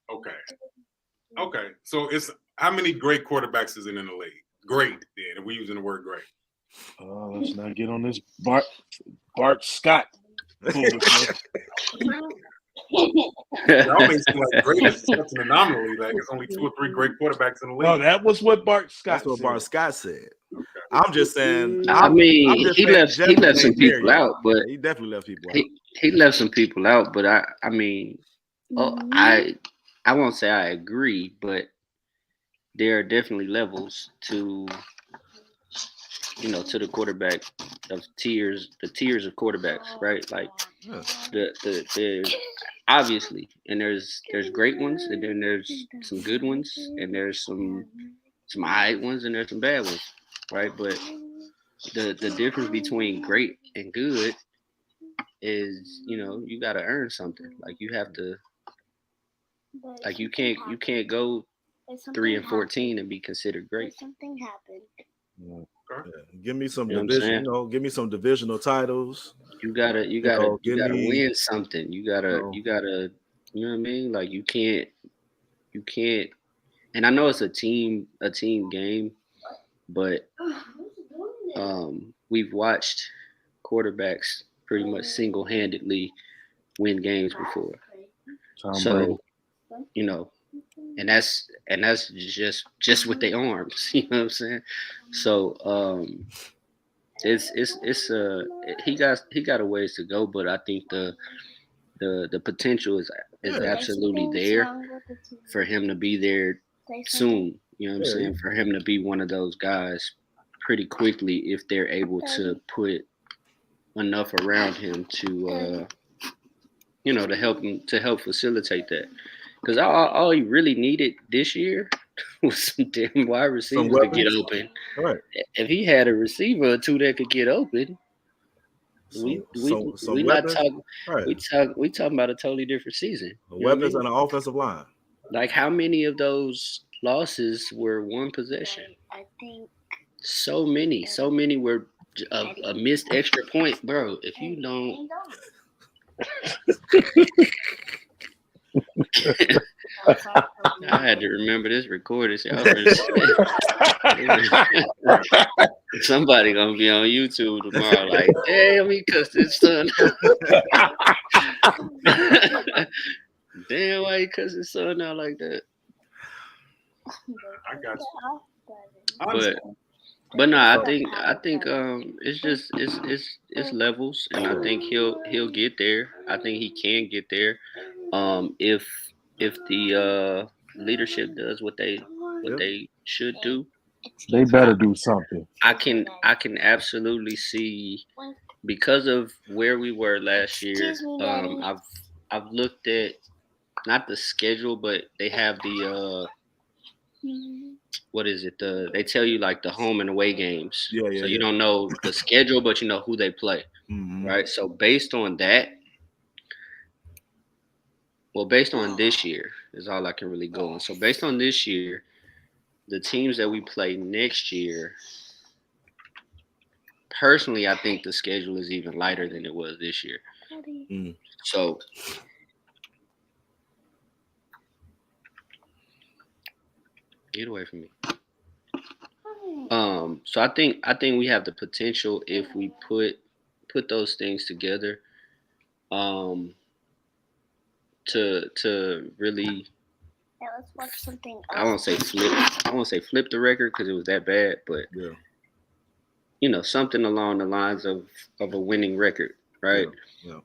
Okay. So it's how many great quarterbacks is in the league? Great, then. If we're using the word great. Let's not get on this Bart Scott. Y'all may seem like great is such an anomaly. Like it's only 2 or 3 great quarterbacks in the league. No, that was what Bart Scott said. That's what Bart Scott said. Okay. I'm just saying. He left some people out, but he definitely left people out. He left some people out, but I won't say I agree, but there are definitely levels to the quarterback of tiers, the tiers of quarterbacks, right? Like the obviously, and there's great ones, and then there's some good ones, and there's some alright ones, and there's some bad ones, right? But the difference between great and good is, you got to earn something. Like you have to, like you can't go 3-14 and be considered great. Something happened. Yeah. Give me some division, give me some divisional titles. You gotta win something. You gotta, you know what I mean? Like you can't. And I know it's a team game, but we've watched quarterbacks pretty much single-handedly win games before. So, and that's just with their arms, you know what I'm saying? So he got a ways to go, but I think the potential is absolutely there for him to be there soon. You know what I'm saying? For him to be one of those guys pretty quickly if they're able to put enough around him to help facilitate that. Because all he really needed this year was some damn wide receivers to get open. Right. If he had a receiver or two that could get open, we not talking. Right. We talking about a totally different season. Weapons and an offensive line. Like how many of those losses were one possession? I think so many were a missed extra point, bro. If you don't. I had to remember this recording. Somebody gonna be on YouTube tomorrow, like, hey, let me cuss this son. Damn, why you cuss his son out like that? I got you. I But understand. but no, I think it's just it's levels, and I think he'll get there. I think he can get there. If the leadership does what they should do, They better do something. I can absolutely see, because of where we were last year. I've looked at not the schedule, but they have the what is it? They tell you like the home and away games. Yeah, So you don't know the schedule, but you know who they play, right? So based on that, based on this year is all I can really go on. So based on this year, the teams that we play next year, personally, I think the schedule is even lighter than it was this year. So get away from me. So I think we have the potential, if we put those things together, to really, Let's watch something. I won't say flip the record because it was that bad, but you know, something along the lines of a winning record, right? Yeah.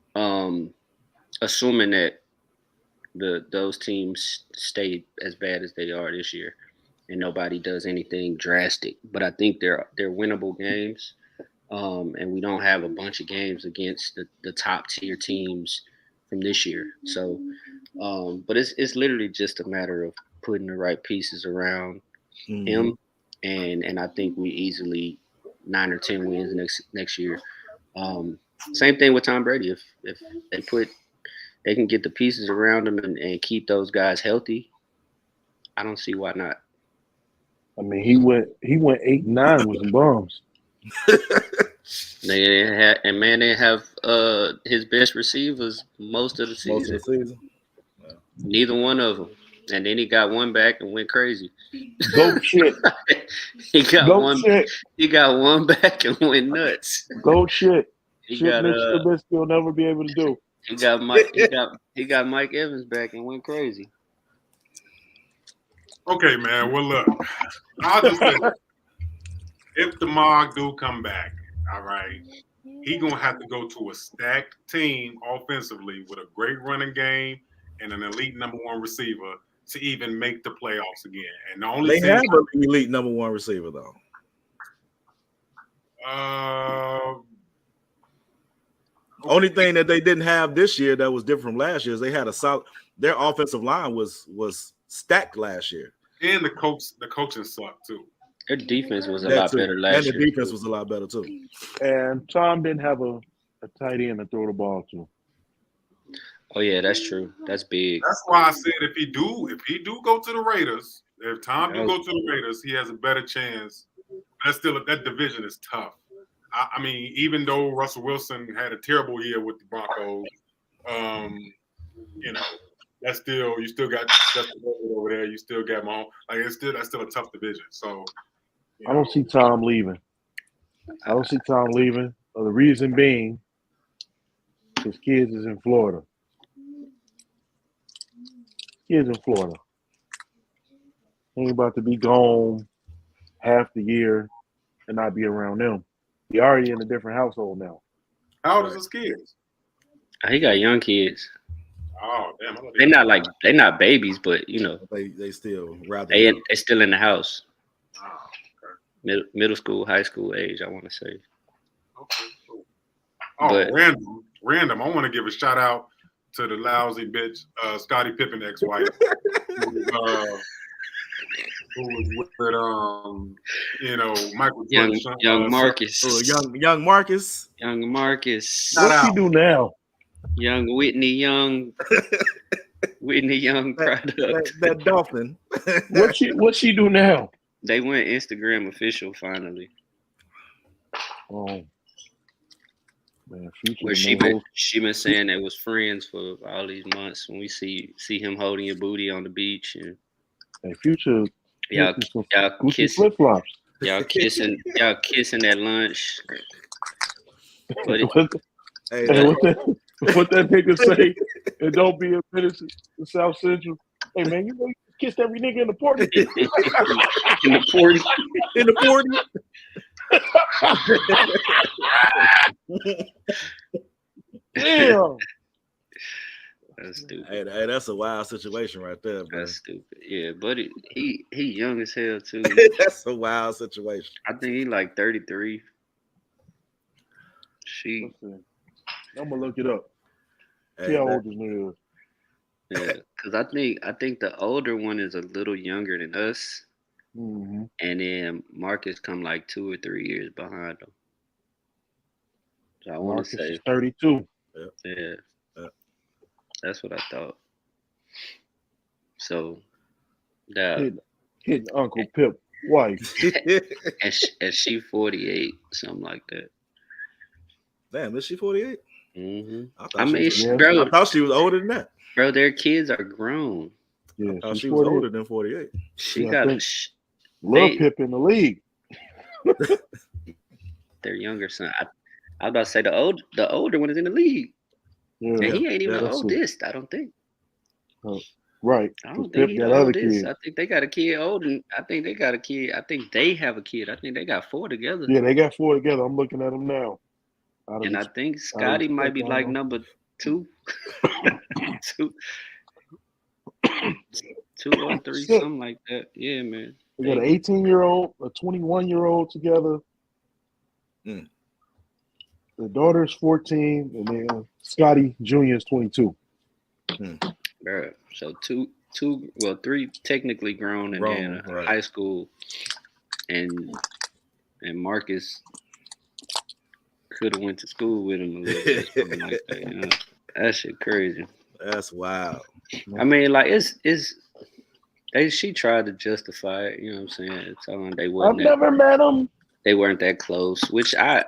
Assuming that those teams stay as bad as they are this year, and nobody does anything drastic. But I think they're winnable games, and we don't have a bunch of games against the top tier teams from this year. So, but it's literally just a matter of putting the right pieces around him, and I think we easily 9 or 10 wins next year. Same thing with Tom Brady. If they can get the pieces around him and keep those guys healthy, I don't see why not. I mean, he went 8-9 with some bums. They didn't have his best receivers most of the season. Yeah. Neither one of them. And then he got one back and went crazy. Goat shit. He got shit. He got one back and went nuts. Goat shit. He Shit got Mitch Trubisky will never be able to do. He got Mike Evans back and went crazy. Okay, man. Well, look, I'll just say, if the Mog do come back, all right, he gonna have to go to a stacked team offensively with a great running game and an elite number one receiver to even make the playoffs again. And the only They have an elite number one receiver though. Only thing that they didn't have this year that was different from last year is they had a solid. Their offensive line was stacked last year, and the coaching sucked too. Their defense was a lot better last year. And the defense was a lot better too. And Tom didn't have a tight end to throw the ball to. Oh yeah, that's true. That's big. That's why I said if he do go to the Raiders, if Tom do go to the Raiders, he has a better chance. That's still, that division is tough. I mean, even though Russell Wilson had a terrible year with the Broncos, you know, that's still, you still got Justin Herbert over there. You still got Mahomes. Like that's still a tough division. So I don't see Tom leaving. The reason being, his kids is in Florida. He ain't about to be gone half the year and not be around them. He already in a different household now. How old is his kids? He got young kids. Oh damn! They're not babies, but you know they still rather they still in the house. Oh, okay. Middle school, high school age, I want to say. Okay, cool. Oh, random. I want to give a shout out to the lousy bitch, Scottie Pippen ex-wife, who was with Michael Jordan, young Marcus. Young Marcus. Young Marcus. What's he do now? Young Whitney Young. Whitney Young product. That dolphin. What she do now? They went Instagram official finally. Oh. Man, where she been saying they was friends for all these months. When we see him holding your booty on the beach and Future, y'all kissing flip flops. Y'all kissing at lunch. What that nigga say? And don't be a menace to South Central. Hey man, you know you kissed every nigga in the party. In the 40. In the 40. Damn. That's stupid. Hey, that's a wild situation right there, bro. That's stupid. Yeah, but he young as hell too. That's a wild situation. I think he like 33. She, Let's see. I'm gonna look it up. Hey, See how that- old this nigga is. yeah, because I think the older one is a little younger than us, Mm-hmm. and then Marcus come like 2 or 3 years behind him. So I want Marcus to say, is 32. yeah, Yeah. that's what I thought. So that Hitting Uncle Pip wife. and she 48, something like that. Damn, is she 48? Mm-hmm. I I mean, was, Yeah. bro, I thought she was older than that. bro, their kids are grown. Yeah, I thought she's she was 48. older than 48. She Yeah, I got think- Lil they- Pip in the league. their younger son. I was about to say the older one is in the league, Yeah, and he ain't even the that's it. oldest. I don't think. Right. I 'Cause don't think Pip he got the other oldest. kids. I think they got a kid older. I think they got a kid. I think they have a kid. I think they got 4 together. Yeah, they got 4 together. I'm looking at them now. Out of And I the- think Scotty might be like number 2. 2 or 3, Shit. something like that. Yeah, man. They got an 18-year-old, a 21-year-old together. Mm. The daughter's 14, and then Scotty Jr. is 22. Bruh. So 3 technically grown, and Grown, then right. high school, and Marcus could have went to school with him a little bit, something like that. You know? That shit crazy. That's wild. I mean, like she tried to justify it. You know what I'm saying? Telling they I've wasn't never met him. they weren't that close, which I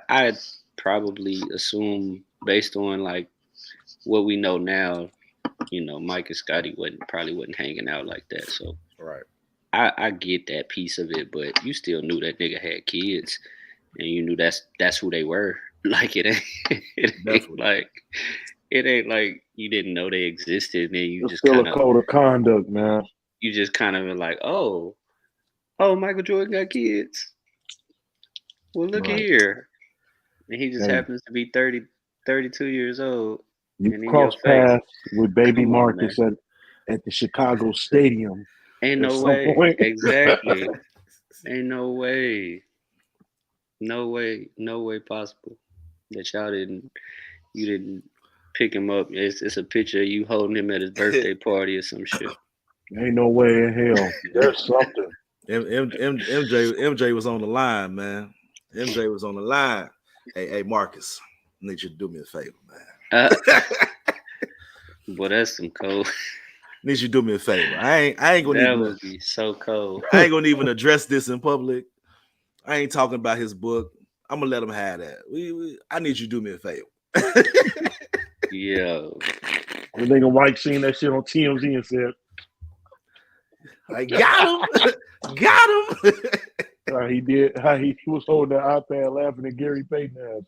probably assume based on like what we know now. You know, Mike and Scotty probably wasn't hanging out like that. So Right. I get that piece of it, but you still knew that nigga had kids, and you knew that's who they were. Like it ain't Definitely. it ain't like you didn't know they existed, and then you It's just still kind a of code of conduct, man. you just kind of like, oh, Michael Jordan got kids. Well, look at Right. here, and he just Hey. happens to be 32 years old. You And in cross your face. paths with baby Come on, Marcus at the Chicago Stadium. Ain't At no some way. point. Exactly. Ain't no way. No way possible that you didn't pick him up. It's a picture of you holding him at his birthday party or some shit. Ain't no way in hell. There's something. MJ was on the line, man. MJ was on the line. Hey, Marcus, I need you to do me a favor, man. Boy, that's some cold. Need you to do me a favor. I ain't gonna That even, would be so cold. I ain't gonna even address this in public. I ain't talking about his book. I'm gonna let him have that. I need you to do me a favor. Yo. The nigga Mike seen that shit on TMZ and said, I got him. Got him. how he was holding that iPad laughing at Gary Payton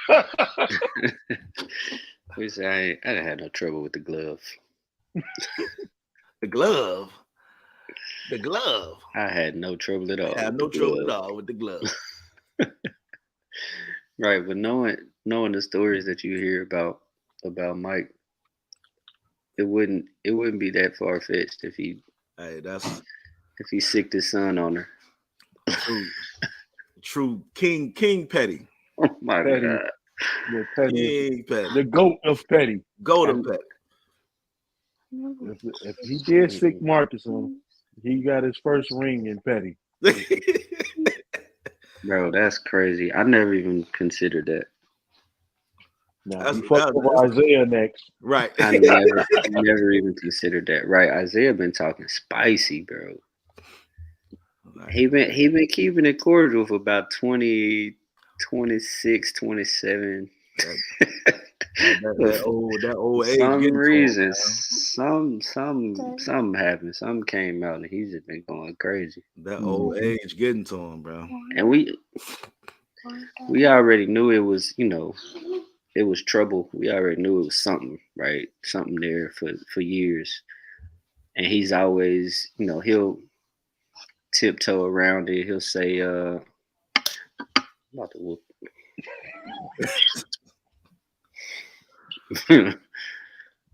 ass. We say I didn't have no trouble with the glove. The glove. The glove. I had no trouble at all. I have with no the trouble glove. at all with the glove. Right, but knowing the stories that you hear about Mike, it wouldn't be that far fetched if he Hey, that's sicked his son on her. true King Petty. Oh my Petty. god. Yeah, Petty. King Petty. The GOAT of Petty. Go to Petty. If he did sick Marcus on him, he got his first ring in Petty. Bro, that's crazy. I never even considered that. Now, That's- he fucked that's- with Isaiah next. Right. I never even considered that. Right, Isaiah been talking spicy, bro. He been keeping it cordial for about 20, 26, 27. that old age. Some getting to him, reason, man. something happened. Something came out, and he's just been going crazy. That old age getting to him, bro. And we already knew it was, it was trouble. We already knew it was something, right? Something there for years. And he's always, he'll tiptoe around it. He'll say, I'm about to whoop.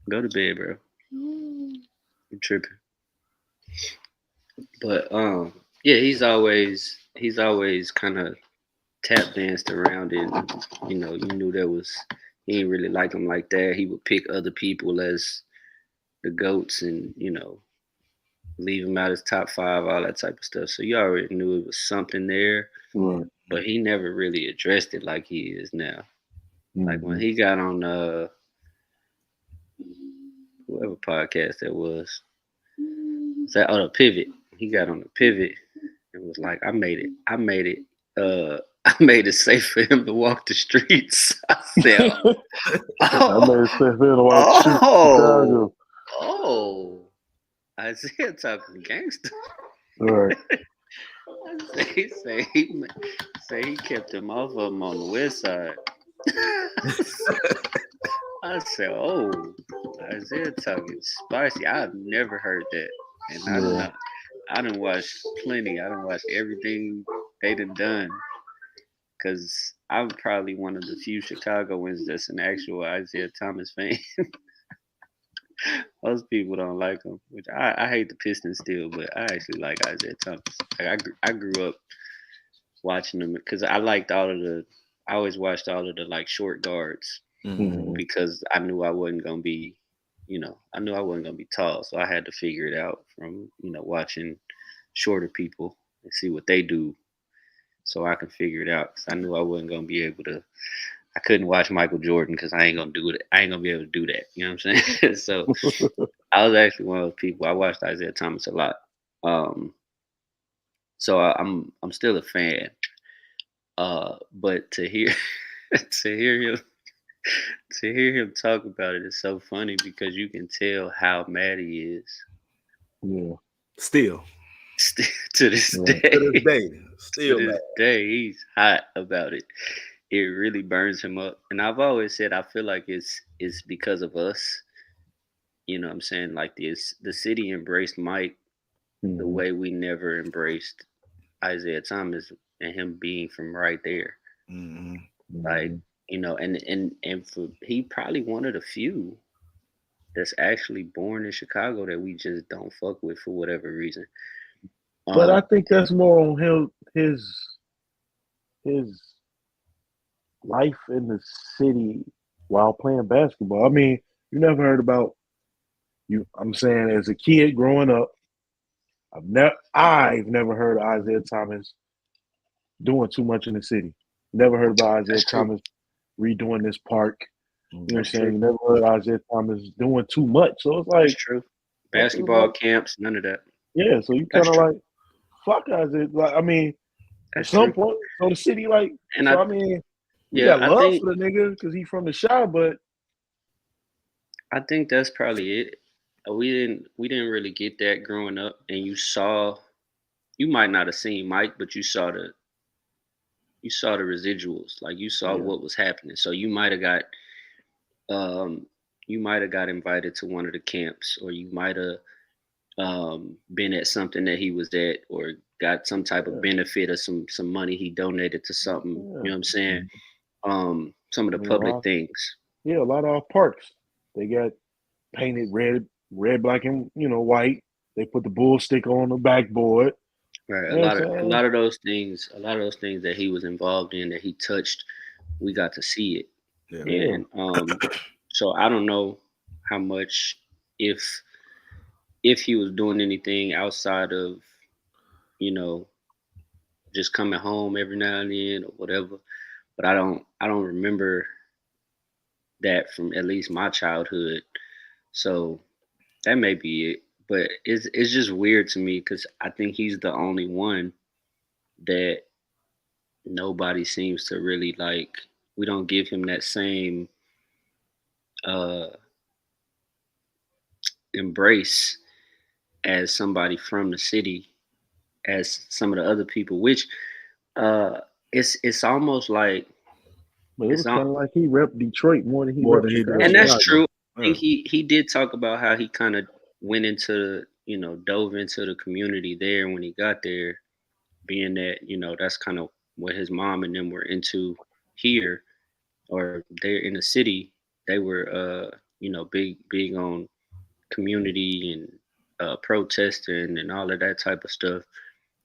Go to bed, bro. You're tripping. But yeah, he's always kind of tap danced around it. You knew he didn't really like him like that. He would pick other people as the GOATs and, leave him out as top 5, all that type of stuff. So you already knew it was something there, Right. but he never really addressed it like he is now. Like when he got on whoever podcast that was, the Pivot. He got on the Pivot and was like, I made it I made it safe for him to walk the streets. I said, I made it safe for him to walk the streets of Chicago. Isaiah talking gangster. Right. He he kept him off of him on the west side. I said, Isaiah talking spicy. I've never heard that. And I done watched plenty. I done watched everything they done. Because I'm probably one of the few Chicagoans that's an actual Isaiah Thomas fan. Most people don't like him, which I hate the Pistons still, but I actually like Isaiah Thomas. Like I grew up watching him because I always watched all of the like short guards because I knew I wasn't gonna be, tall, so I had to figure it out from watching shorter people and see what they do, so I can figure it out. Because I knew I wasn't gonna be able to. I couldn't watch Michael Jordan because I ain't gonna do it. I ain't gonna be able to do that. You know what I'm saying? So I was actually one of those people. I watched Isaiah Thomas a lot. So I'm still a fan. But to hear him talk about it is so funny because you can tell how mad he is. Yeah. Still to this day. To this day. Still to this mad. day, he's hot about it. It really burns him up. And I've always said I feel like it's because of us. You know what I'm saying? Like the city embraced Mike the way we never embraced Isaiah Thomas and him being from right there. Like, and for he probably one of the few that's actually born in Chicago that we just don't fuck with for whatever reason. But I think that's more on him, his life in the city while playing basketball. I mean, you never heard about you. I'm saying, as a kid growing up, I've never heard of Isaiah Thomas doing too much in the city. Never heard about Isaiah Thomas redoing this park. You know what I'm saying? You never heard Isaiah Thomas doing too much. So it's like, that's true. Basketball camps, none of that. Yeah, so you kind of like, fuck Isaiah. Like, I mean, at some point, so the city like, and so I mean, you got love for the nigga because he's from the Chi, but I think that's probably it. We didn't really get that growing up, and you might not have seen Mike, but you saw the residuals, like you saw what was happening. So you might have got invited to one of the camps, or you might have been at something that he was at, or got some type of benefit or some money he donated to something. You know what I'm saying? Some of the public things. Yeah, a lot of our parks, they got painted red, black, and white. They put the bull sticker on the backboard. Right. A lot of those things that he was involved in, that he touched, we got to see it. Yeah. And so I don't know how much, if he was doing anything outside of, just coming home every now and then or whatever. But I don't remember that from at least my childhood. So that may be it. But it's just weird to me because I think he's the only one that nobody seems to really like. We don't give him that same embrace as somebody from the city as some of the other people, which it's almost like But it was It's kind on, of like he repped Detroit more than he More repped than he did Chicago. and that's Chicago. true. I Yeah. think he did talk about how he kind of went into, dove into the community there when he got there, being that, that's kind of what his mom and them were into here, or they're in the city. They were, big on community and protesting and all of that type of stuff.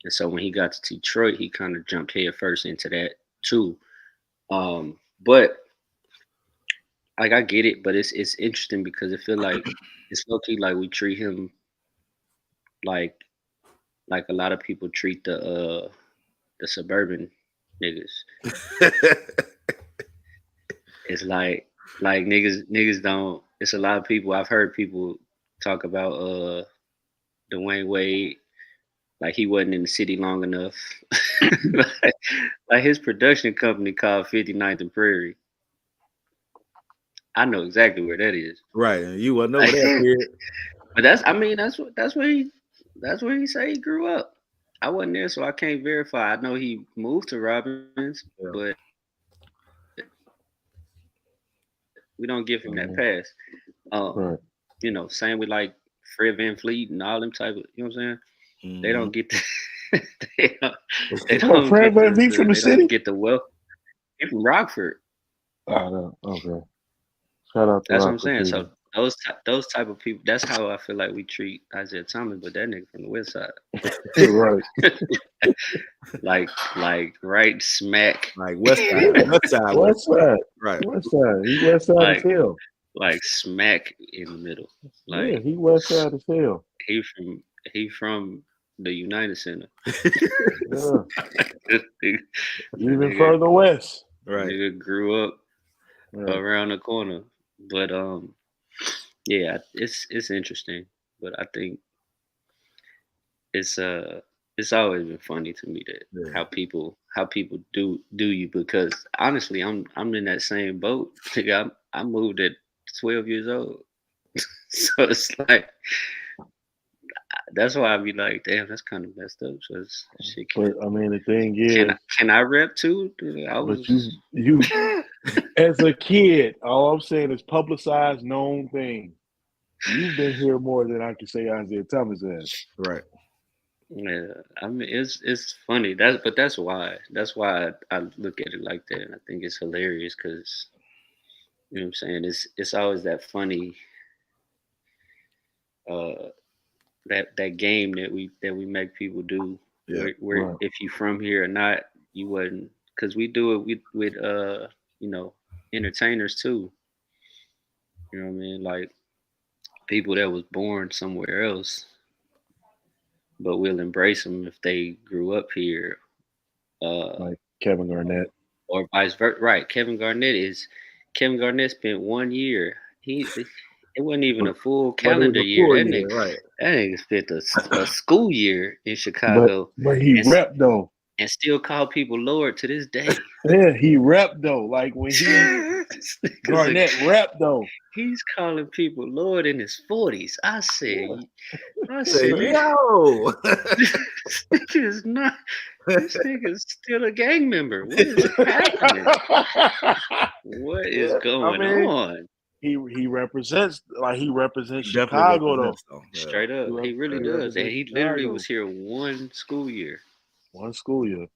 And so when he got to Detroit, he kind of jumped head first into that too. But like I get it, but it's interesting because I feel like it's low key like we treat him like a lot of people treat the suburban niggas. It's like niggas don't. It's a lot of people. I've heard people talk about Dwayne Wade like he wasn't in the city long enough. like his production company called 59th and Prairie. I know exactly where that is. Right, and you wasn't over there, kid. But that's where he say he grew up. I wasn't there, so I can't verify. I know he moved to Robbins, Yeah. but we don't give him that pass. Right. Same with like Fred VanVleet and all them type of, you know what I'm saying? They don't get the, they don't Fred get VanVleet from the they city? don't get the wealth. He's from Rockford. Oh, no. Okay. Shout out to That's what I'm Rockford saying. people. So those type of people. That's how I feel like we treat Isaiah Thomas, but that nigga from the West Side, Right. like right smack, like West Side, West Side. right? West Side. He West Side Like- as hell. like smack in the middle. Like Yeah, he West Side as hell. he from the United Center. Yeah. Nigga Even further west. Right. grew up Right. around the corner. But yeah, it's interesting. But I think it's always been funny to me that Yeah. how people do you, because honestly I'm in that same boat. I moved at 12 years old. So it's like that's why I be like, damn, that's kind of messed up. So it's shit. But I mean, the thing is, Can I rep too? I was but you as a kid, all I'm saying is publicized, known thing. You've been here more than I can say Isaiah Thomas has. Right. Yeah, I mean it's funny. That's why I look at it like that. And I think it's hilarious because you know what I'm saying. It's always that funny. That game that we make people do. Yeah. Where Right. if you from here or not, you wouldn't, because we do it with entertainers too. You know what I mean? Like people that was born somewhere else, but we'll embrace them if they grew up here, Like Kevin Garnett. or vice versa. Right? Kevin Garnett spent 1 year. It wasn't even a full calendar year. That nigga, right? that nigga spent a school year in Chicago But he and- repped though. and still call people Lord to this day. Yeah, he repped though. Like when he This nigga's Garnett repped though. he's calling people Lord in his 40s. I said, Say, yo. this nigga is not. This nigga's still a gang member. What is happening? What is Yeah, going I mean, on? he represents Definitely Chicago though. represents, though. Yeah. Straight up, he really He does, and he represents literally Chicago. was here one school year. One school year.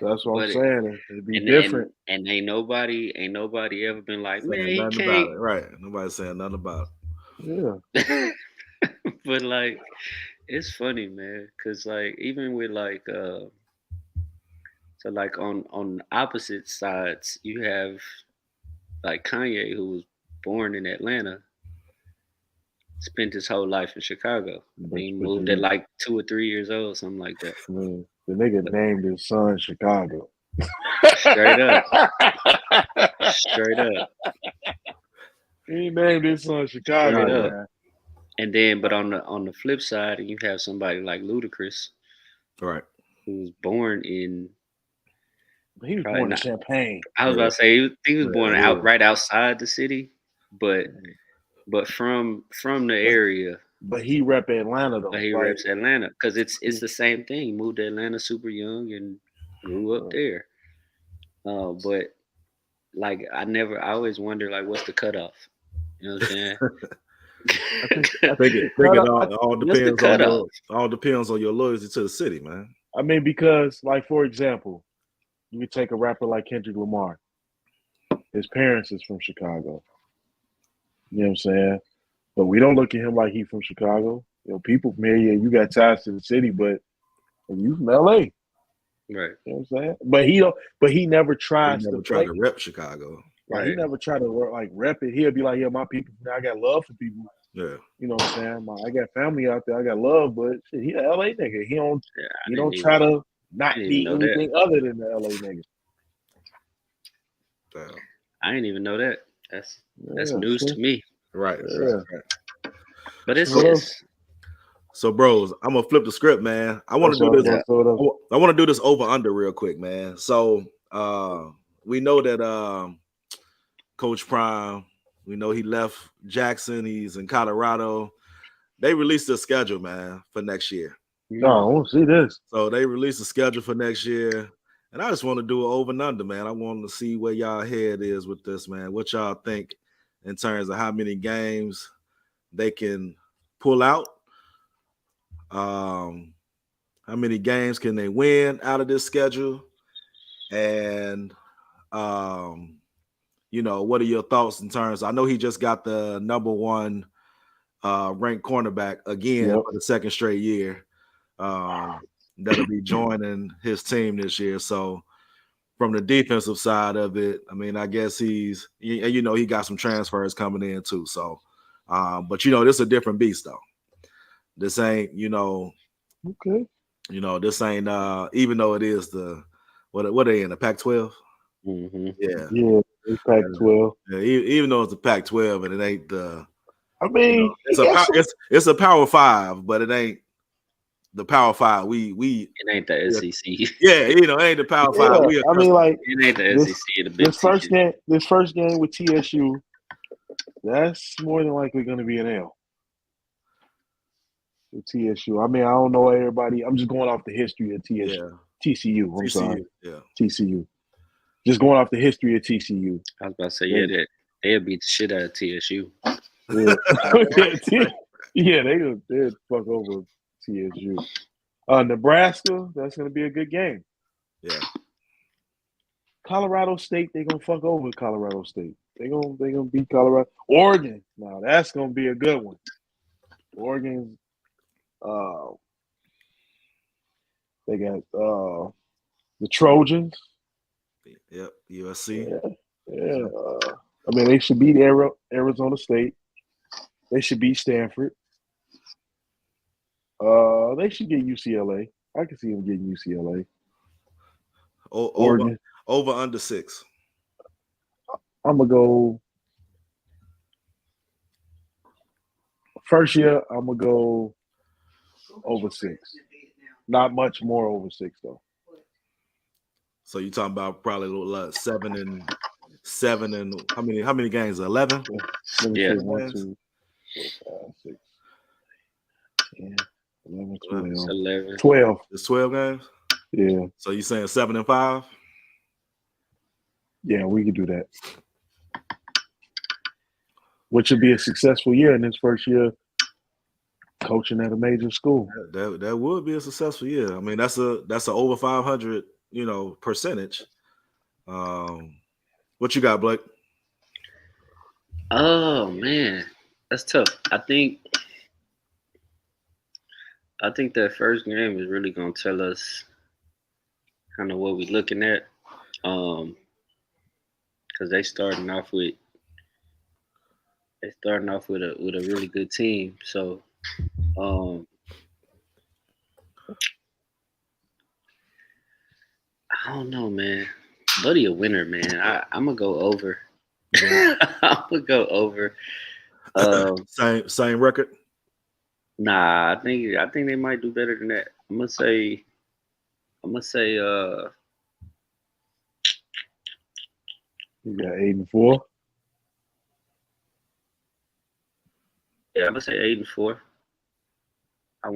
That's what But I'm it- saying. It'd be And different. and ain't nobody ever been like, man, Saying he nothing can't. about it. Right. Nobody's saying nothing about Yeah. But like it's funny, man, because like even with like so like on opposite sides you have like Kanye, who was born in Atlanta, spent his whole life in Chicago. But- He but moved you- at like 2 or 3 years old, something like that. I mean, the nigga named his son Chicago. Straight up. Straight up. He named his son Chicago. Straight up. Man. And then but on the flip side, you have somebody like Ludacris, it. Right. who was born in, But he was Probably born in not. Champaign. I was about to say he was born Yeah. right outside the city, but from the area. But he rep Atlanta though. But he Like, reps Atlanta because it's the same thing. He moved to Atlanta super young and grew up there. But like I always wonder like what's the cutoff? You know what I'm saying? I think it all What's the depends on cutoff? your loyalty to the city, man. I mean, because like for example, you could take a rapper like Kendrick Lamar. His parents is from Chicago. You know what I'm saying? But we don't look at him like he from Chicago. You know, people from here, yeah, you got ties to the city, but you from LA. Right. You know what I'm saying? But he don't. But he never He tries never to tried play. to rep Chicago. Like he never tried to like rep it. He'll be like, "Yeah, my people. I got love for people. Yeah. You know what I'm saying? I got family out there. I got love, but shit, he a LA nigga. He don't. Yeah, He don't try to not didn't be even know that. anything other than the LA nigga. Damn. I didn't even know that. That's Yeah, news see? to me. Right. Yeah. Right. But it's What just So, bros, I'm gonna flip the script, man. I want to do this. Yeah. I want to do this over under real quick, man. So, we know that Coach Prime, we know he left Jackson. He's in Colorado. They released the schedule, man, for next year. No, I want to see this. So they released the schedule for next year, and I just want to do an over and under, man. I want to see where y'all head is with this, man. What y'all think in terms of how many games they can pull out? How many games can they win out of this schedule? And you know, what are your thoughts in terms? I know he just got the number one ranked cornerback again for the second straight year. That'll be joining his team this year. So from the defensive side of it, I mean, I guess he got some transfers coming in too. So, but you know, this is a different beast though. This ain't, Okay. This ain't even though it is what are they in the Pac-12? Mm-hmm. Yeah, it's Pac-12. Yeah, even though it's the Pac-12 and it ain't the. I mean, it's a Power 5, but it ain't the Power 5. It ain't the SEC. Yeah, it ain't the Power 5. I mean, like it ain't the SEC. The Big this first game with TSU, that's more than likely going to be an L. With TSU. I mean, I don't know everybody. I'm just going off the history of TSU. Yeah. TCU. I'm sorry. Yeah. TCU. Just going off the history of TCU. I was about to say, they'll beat the shit out of TSU. Yeah, they'd fuck over TSU. Nebraska, that's gonna be a good game. Yeah. Colorado State, they're gonna fuck over Colorado State. They're gonna beat Colorado. Oregon, now that's gonna be a good one. Oregon's they got the Trojans. Yep, USC. Yeah. I mean, they should beat Arizona State. They should beat Stanford. They should get UCLA. I can see them getting UCLA. Oregon. Over under 6. I'm gonna go. First year, I'm gonna go over 6. Not much more over 6 though. So you talking about probably like 7 and how many games? 11? Yeah. 1, 2, 4, 5, 6. 10, 11, 12. It's 11. 12. It's 12 games? Yeah. So you saying 7 and 5? Yeah, we could do that. Which would be a successful year in his first year coaching at a major school. That would be a successful year. I mean, that's a over 500, percentage. What you got, Blake? Oh man, that's tough. I think that first game is really gonna tell us kind of what we're looking at. Because they starting off with a really good team. So I don't know, man. Buddy a winner, man. I'm gonna go over. I'm gonna go over. Same record. Nah, I think they might do better than that. I'm gonna say You got 8-4. yeah, I'm gonna say 8-4. I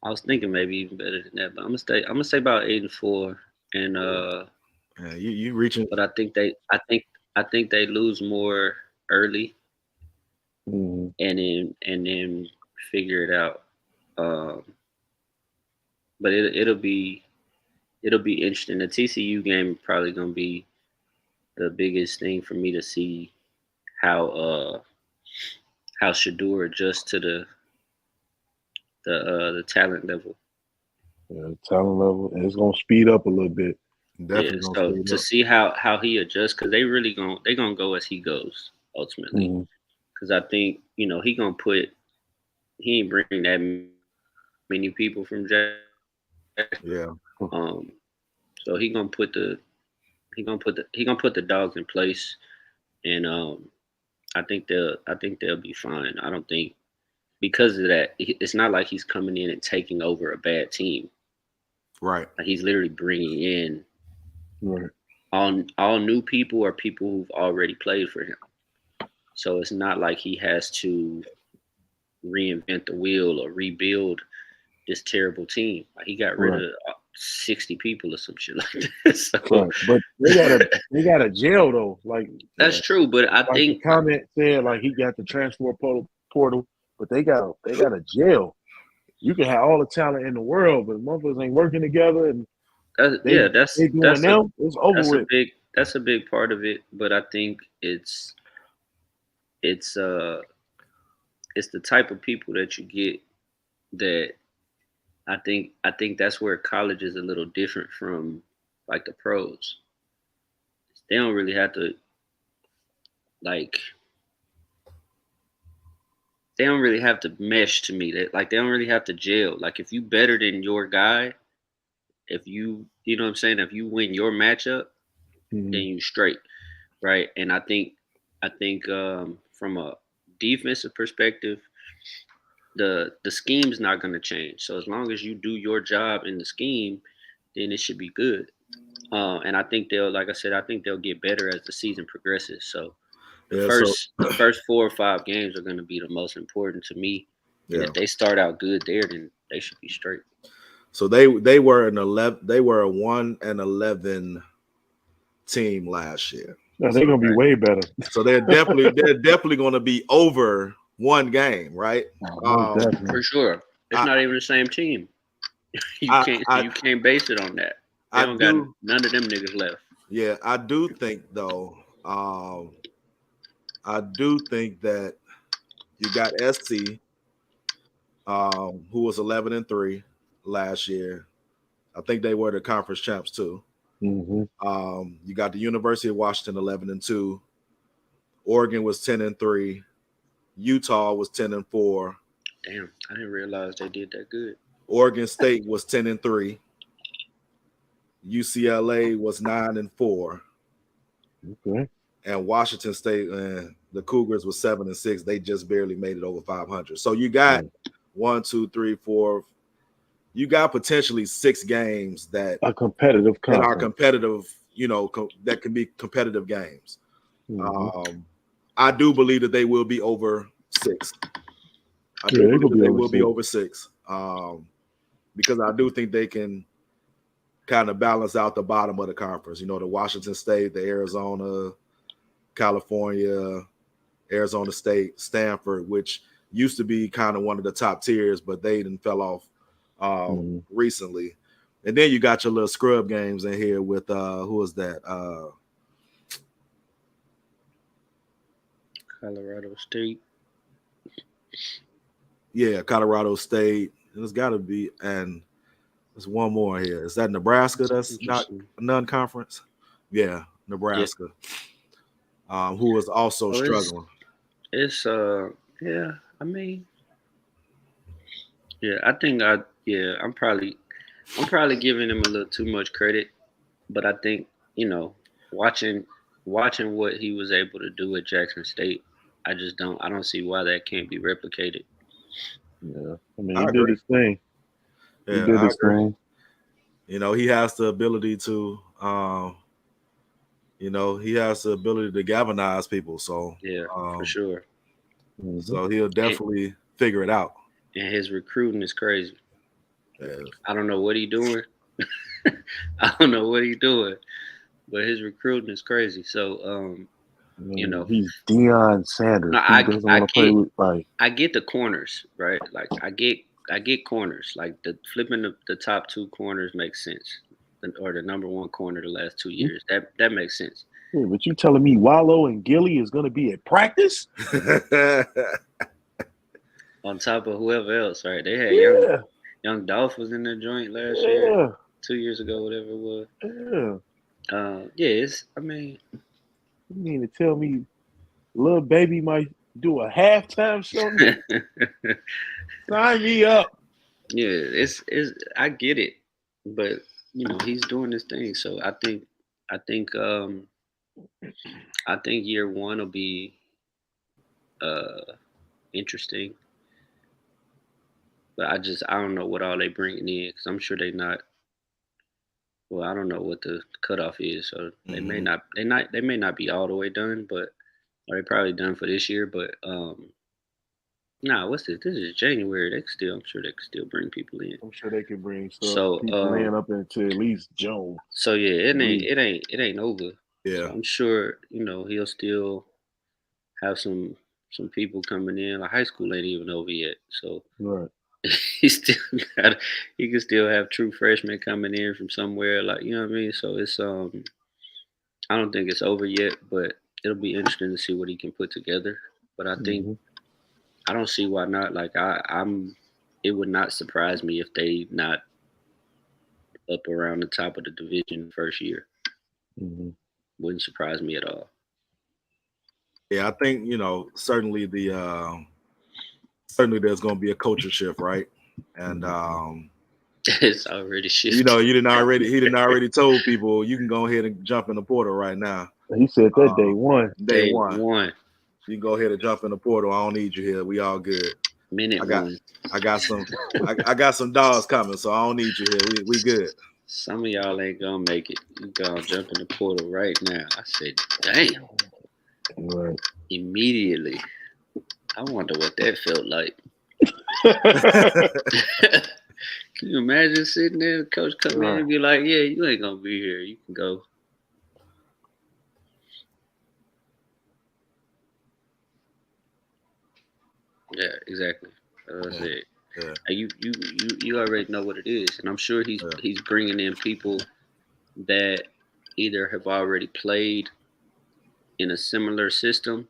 was thinking maybe even better than that, but I'm gonna say about 8-4 and Yeah, you reaching. But I think they lose more early Mhm. and then figure it out. Um, but it'll be interesting. The TCU game probably gonna be the biggest thing for me to see how Shador adjusts to the talent level. Yeah, talent level, and it's gonna speed up a little bit. Yeah, Definitely gonna so speed to up. see how he adjusts, because they gonna go as he goes ultimately. Mhm. Because I think he ain't bring that many people from Jackson. Yeah, Um, so he gonna put the dogs in place, and I think they'll be fine. I don't think because of that, it's not like he's coming in and taking over a bad team. right. Like he's literally bringing in Right. all new people or people who've already played for him. So it's not like he has to reinvent the wheel or rebuild this terrible team. Like he got rid Right. of 60 people or some shit like that. So Right. But they got a jail though. Like that's true, but I like the think comment said, like he got the transfer portal, but they got a jail. You can have all the talent in the world, but motherfuckers ain't working together and they that's they doing them. It's over with. that's a big part of it. But I think it's uh it's the type of people that you get that I think that's where college is a little different from like the pros. They don't really have to like they don't really have to mesh to me. They don't really have to gel. Like if you better than your guy, if you know what I'm saying, if you win your matchup, then Mhm. you straight, right? And I think from a defensive perspective, the scheme's not going to change. So as long as you do your job in the scheme, then it should be good. And I think like I said, I think they'll get better as the season progresses. So Yeah. So the first 4 or 5 games are going to be the most important to me. And yeah. if they start out good there, then they should be straight. So they were an 11. They were a 1-11 team last year. No, they're gonna be way better. So they're definitely going to be over one game, right? Most For definitely. sure. It's I, not even the same team. I You can't base it on that. They I don't got do. none of them niggas left. Yeah, I do think though. I do think that you got SC, who was 11-3 last year. I think they were the conference champs too. Mhm. You got the University of Washington 11-2. Oregon was 10-3. Utah was 10-4. Damn, I didn't realize they did that good. Oregon State was 10-3. UCLA was 9-4. Okay. And Washington State and the Cougars was 7-6. They just barely made it over 500. So you got 1, 2, 3, 4. You got potentially 6 games that A competitive that are conference. competitive. That can be competitive games. Mhm. I do believe that they will be over 6. I do Yeah, they believe gonna that be they over will be 6. over 6. Because I do think they can kind of balance out the bottom of the conference. The Washington State, the Arizona, California, Arizona State, Stanford, which used to be kind of one of the top tiers, but they didn't fell off recently. And then you got your little scrub games in here with who was that? Colorado State. Yeah, Colorado State. There's got to be, and there's one more here. Is that Nebraska? That's not non-conference. Yeah, Nebraska. Yeah. Who was also struggling. It's yeah. I mean, yeah. I'm probably giving him a little too much credit, but I think watching what he was able to do at Jackson State, I don't see why that can't be replicated. Yeah. I mean, I he agree. did his thing. Yeah, He did I his agree. thing. He has the ability to he has the ability to galvanize people. So Yeah, for sure. So he'll definitely figure it out. And his recruiting is crazy. Yeah. I don't know what he's doing. I don't know what he's doing, but his recruiting is crazy. So you know, he's Deion Sanders. no, He doesn't want to play with like. I get the corners, right? Like I get corners. Like the flipping the top two corners makes sense, or the number one corner the last 2 years. That makes sense. Yeah, but you telling me Wallow and Gilly is going to be at practice? On top of whoever else, right? They had young Dolph was in their joint last year, 2 years ago, whatever it was. It's. I mean, you mean to tell me, Lil Baby might do a halftime show? Sign me up. Yeah, it's. I get it, but you know he's doing this thing, so I think year one will be interesting. But I don't know what all they bringing in because I'm sure they not. Well, I don't know what the cutoff is, so they may not be all the way done, but or they probably done for this year. But what's this? This is January. I'm sure they can still bring people in. I'm sure they can bring people in up into at least June. So yeah, it ain't over. Yeah, so I'm sure he'll still have some people coming in. Like high school ain't even over yet, so right. he can still have true freshmen coming in from somewhere, like you know what I mean. So it's I don't think it's over yet, but it'll be interesting to see what he can put together. But I think I don't see why not. Like it would not surprise me if they not up around the top of the division first year. Wouldn't surprise me at all. Yeah, I think certainly certainly there's going to be a culture shift, right? And it's already shifted. he didn't already told people you can go ahead and jump in the portal right now. He said that day one. Day one. You can go ahead and jump in the portal. I don't need you here. We all good. Minute one. I got some dogs coming, so I don't need you here. We good. Some of y'all ain't gonna make it. You gonna jump in the portal right now. I said, damn. Right. Immediately. I wonder what that felt like. Can you imagine sitting there, the coach come in and be like, yeah, you ain't gonna be here. You can go. Yeah, exactly. That's it. Yeah. You already know what it is, and I'm sure he's bringing in people that either have already played in a similar system,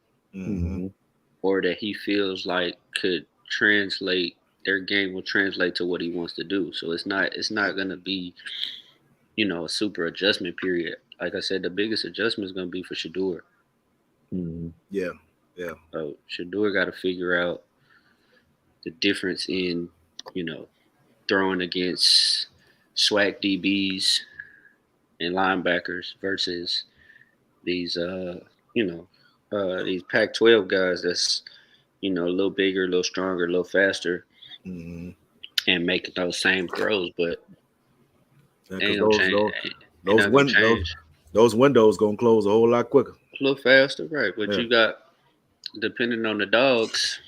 or that he feels like could translate their game will translate to what he wants to do. So it's not gonna be, a super adjustment period. Like I said, the biggest adjustment is gonna be for Shedeur. Yeah. So Shedeur got to figure out the difference in, throwing against SWAC DBs and linebackers versus these, these Pac-12 guys that's, a little bigger, a little stronger, a little faster, and making those same throws. But those windows gonna close a whole lot quicker, a little faster, right? But you got, depending on the dogs,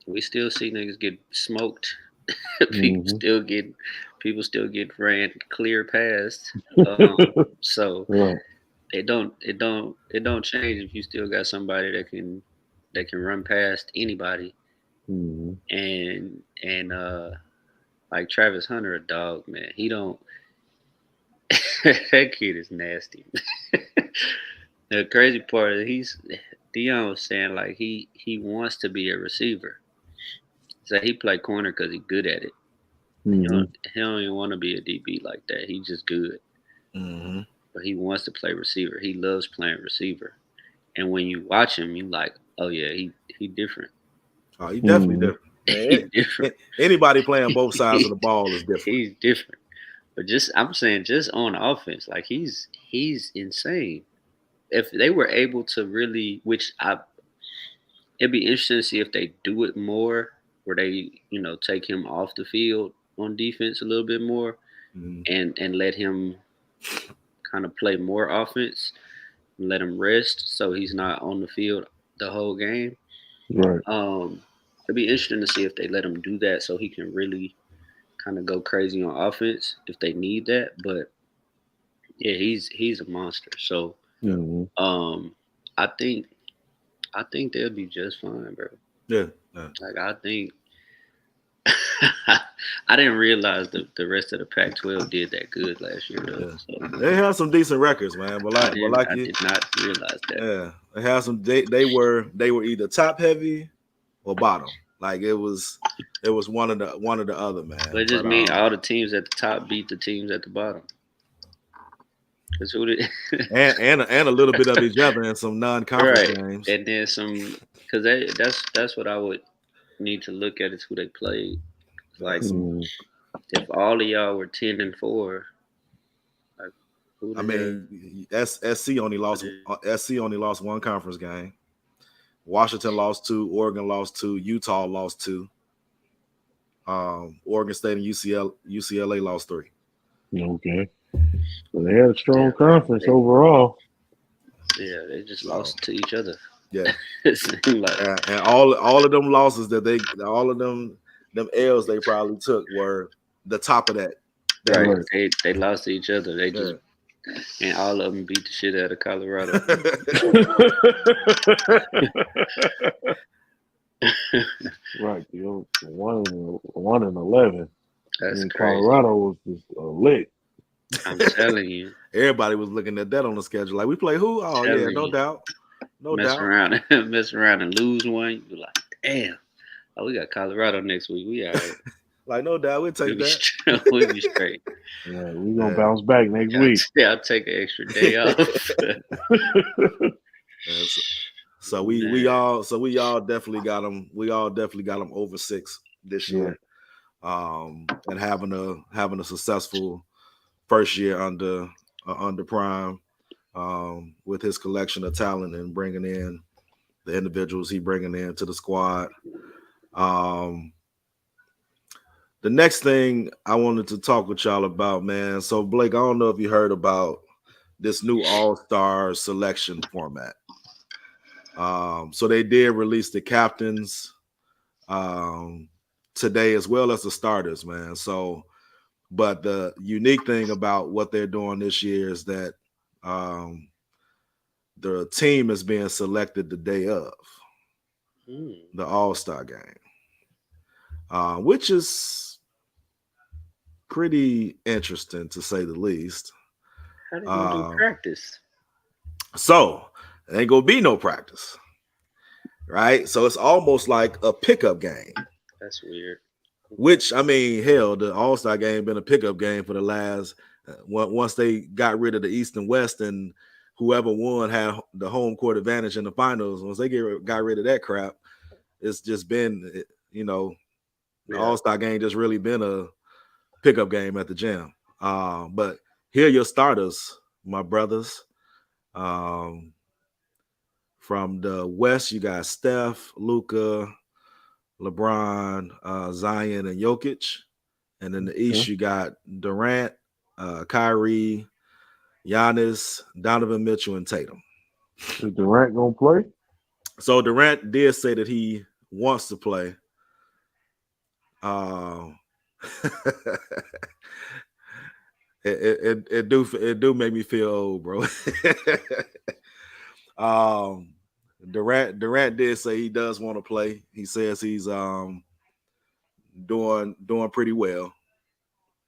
we still see niggas get smoked. People still get ran clear past. So it don't change if you still got somebody that can run past anybody. And like Travis Hunter, a dog, man. He don't. That kid is nasty. The crazy part is Deion was saying like he wants to be a receiver. So he play corner because he's good at it. He don't even want to be a DB like that. He's just good. But he wants to play receiver. He loves playing receiver. And when you watch him, you like, oh yeah, he different. Oh, he definitely different. He's different. Anybody playing both sides of the ball is different. He's different. But I'm saying on offense, like he's insane. If they were able to really, it'd be interesting to see if they do it more, where they, take him off the field on defense a little bit more, and let him kind of play more offense, and let him rest so he's not on the field the whole game. Right. It'd be interesting to see if they let him do that so he can really kind of go crazy on offense if they need that. But Yeah, he's a monster. So Mhm. I think they'll be just fine, bro. Yeah. Like I think I didn't realize the rest of the Pac-12 did that good last year though. Yeah. So They had some decent records, man. But I like you, did not realize that. yeah, they had some. They were either top heavy or bottom. Like it was one of the other, man. But it just mean all the teams at the top beat the teams at the bottom. Cause who did and a little bit of each other in some non-conference right? games. And then some because that's what I would need to look at is who they played. Like if all of y'all were 10-4, like who I the hell? mean, SC only lost one conference game. Washington lost 2. Oregon lost 2. Utah lost 2. Oregon State and UCLA lost 3. Okay. So they had a strong conference overall. Yeah, they just lost to each other. Yeah. It seemed like And all of them losses that them L's they probably took were the top of that. right. They lost to each other. They just and all of them beat the shit out of Colorado. Right, you know, 1-11. That's crazy. Colorado was just lit. I'm telling you. Everybody was looking at that on the schedule. Like, we play who? Oh, yeah, no doubt. No doubt. Mess around and lose one. You're like, damn. Oh, we got Colorado next week. We all right. Like, no doubt. We'll take that. We'll be straight. Yeah, we're going to bounce back next week. Yeah, I'll take an extra day off. So we all definitely got them. We all definitely got them over 6 this year. And having a successful first year under Prime, with his collection of talent and bringing in the individuals he bringing into the squad. The next thing I wanted to talk with y'all about, man. So Blake, I don't know if you heard about this new All-Star selection format. So they did release the captains today as well as the starters, man. So, but the unique thing about what they're doing this year is that the team is being selected the day of the All-Star game, which is pretty interesting to say the least. How do you do practice? So there ain't gonna be no practice, right? So it's almost like a pickup game. That's weird. Which, I mean, hell, the All-Star game been a pickup game for the last once they got rid of the East and West, and whoever won had the home court advantage in the finals. Once they got rid of that crap, it's just been, the All-Star game just really been a pickup game at the gym. But here are your starters, my brothers. From the West, you got Steph, Luka, LeBron, Zion, and Jokic. And in the East, you got Durant, Kyrie, Giannis, Donovan Mitchell, and Tatum. Is Durant gonna play? So Durant did say that he wants to play. It do make me feel old, bro. Durant did say he does want to play. He says he's doing pretty well,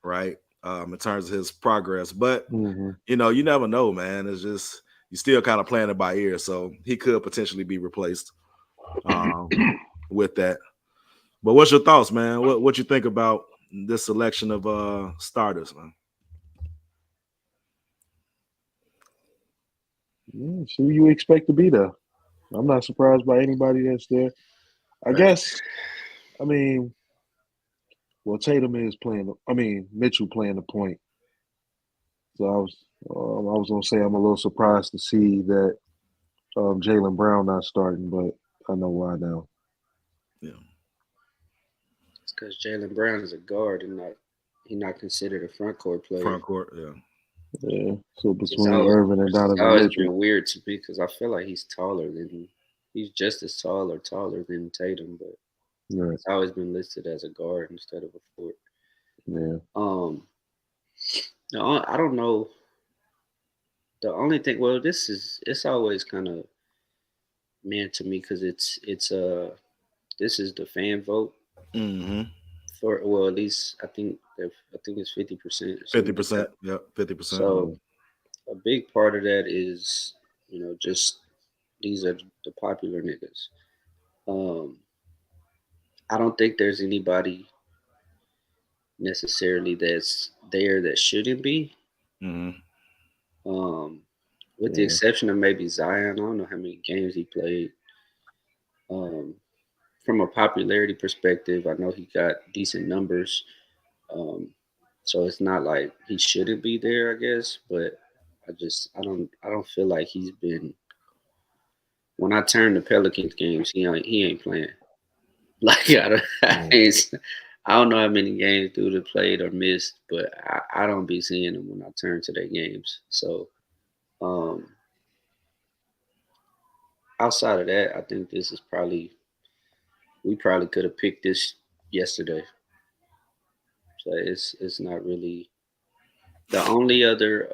right? In terms of his progress. But you never know, man. It's just you still kind of playing it by ear. So he could potentially be replaced with that. But what's your thoughts, man? What you think about this selection of starters, man? Who you expect to be there? I'm not surprised by anybody that's there. I guess, Tatum is playing. Mitchell playing the point. So I was gonna say I'm a little surprised to see that Jaylen Brown not starting, but I know why now. Yeah, it's because Jaylen Brown is a guard and he's not considered a front court player. Front court, yeah. Yeah. So between Irvin and Donovan Mitchell, it's always Mitchell, been weird to me because I feel like he's just as tall or taller than Tatum, but it's always been listed as a guard instead of a forward. Yeah. No, I don't know. the only thing, well, it's always kind of meant to me because it's this is the fan vote Mm-hmm. for, well, at least I think it's 50%. 50%. Yep, 50%. So a big part of that is, just these are the popular niggas. I don't think there's anybody necessarily that's there that shouldn't be. Mm-hmm. With the exception of maybe Zion. I don't know how many games he played. From a popularity perspective, I know he got decent numbers. So it's not like he shouldn't be there, I guess, but I don't feel like he's been. When I turn the Pelicans games, he ain't playing. Like I don't know how many games dude have played or missed, but I don't be seeing them when I turn to their games. So outside of that, I think this is we probably could have picked this yesterday. So it's not really the only other.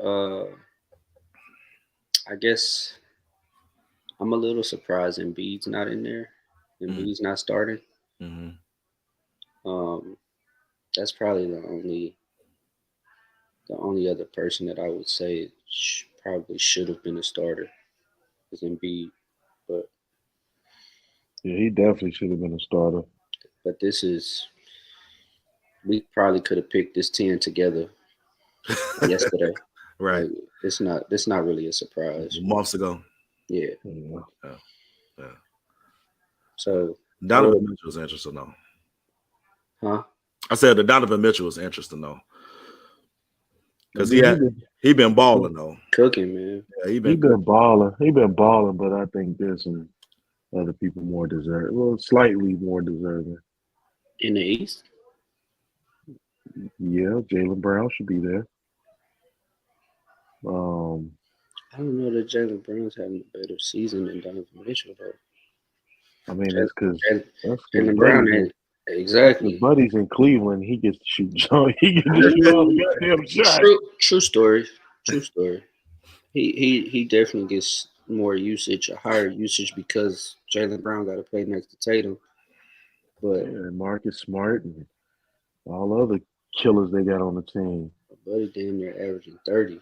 I guess I'm a little surprised Embiid's not in there. Embiid's not starting. Mm-hmm. That's probably the only other person that I would say probably should have been a starter is Embiid. But Yeah, he definitely should have been a starter. But we probably could have picked this 10 together yesterday. Right. Like, it's not really a surprise. Months ago. Yeah. Yeah. So Donovan Mitchell was interesting though. Huh? I said the Donovan Mitchell was interesting though. Because he been balling though. Cooking, man. Yeah, he been balling. He been balling, but I think there's some other people more deserving. Well, slightly more deserving. In the East? Yeah, Jaylen Brown should be there. I don't know that Jaylen Brown's having a better season than Donovan Mitchell though. I mean, that's because Jaylen Brown ain't exactly. His buddies in Cleveland, he gets to shoot. He gets to shoot all the goddamn shots. True story. True story. He definitely gets more usage, a higher usage because Jaylen Brown got to play next to Tatum. But and Marcus Smart and all the other killers they got on the team. Buddy damn near averaging 30.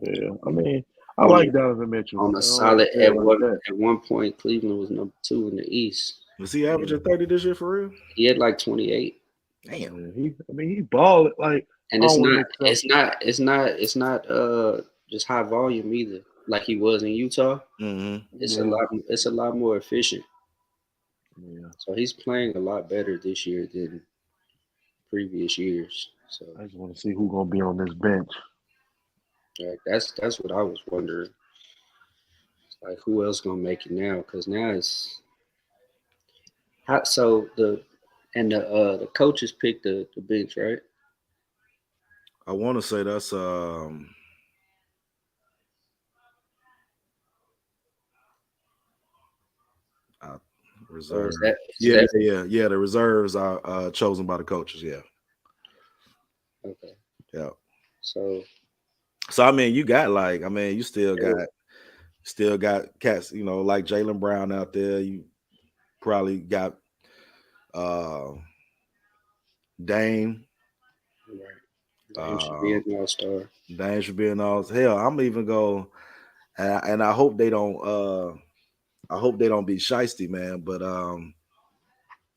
Yeah, I mean, I like Donovan Mitchell. On a solid at one point, Cleveland was number 2 in the East. Was he averaging 30 this year for real? He had like 28. Damn. He balled like. And it's not just high volume either, like he was in Utah. Mm-hmm. It's a lot more efficient. Yeah. So he's playing a lot better this year than previous years. So I just want to see who's gonna be on this bench. Like that's what I was wondering. Like who else gonna make it now? Because now it's hot. So the coaches picked the bench, right? I want to say that's reserve. Yeah. The reserves are chosen by the coaches. Yeah. Okay. Yeah. So I mean, you got you still got cats, like Jaylen Brown out there. You probably got Dame. Right. Dame should be an all-star. Dame should be an all-star. Hell, I'm even go, and I hope they don't. Be shiesty, man. But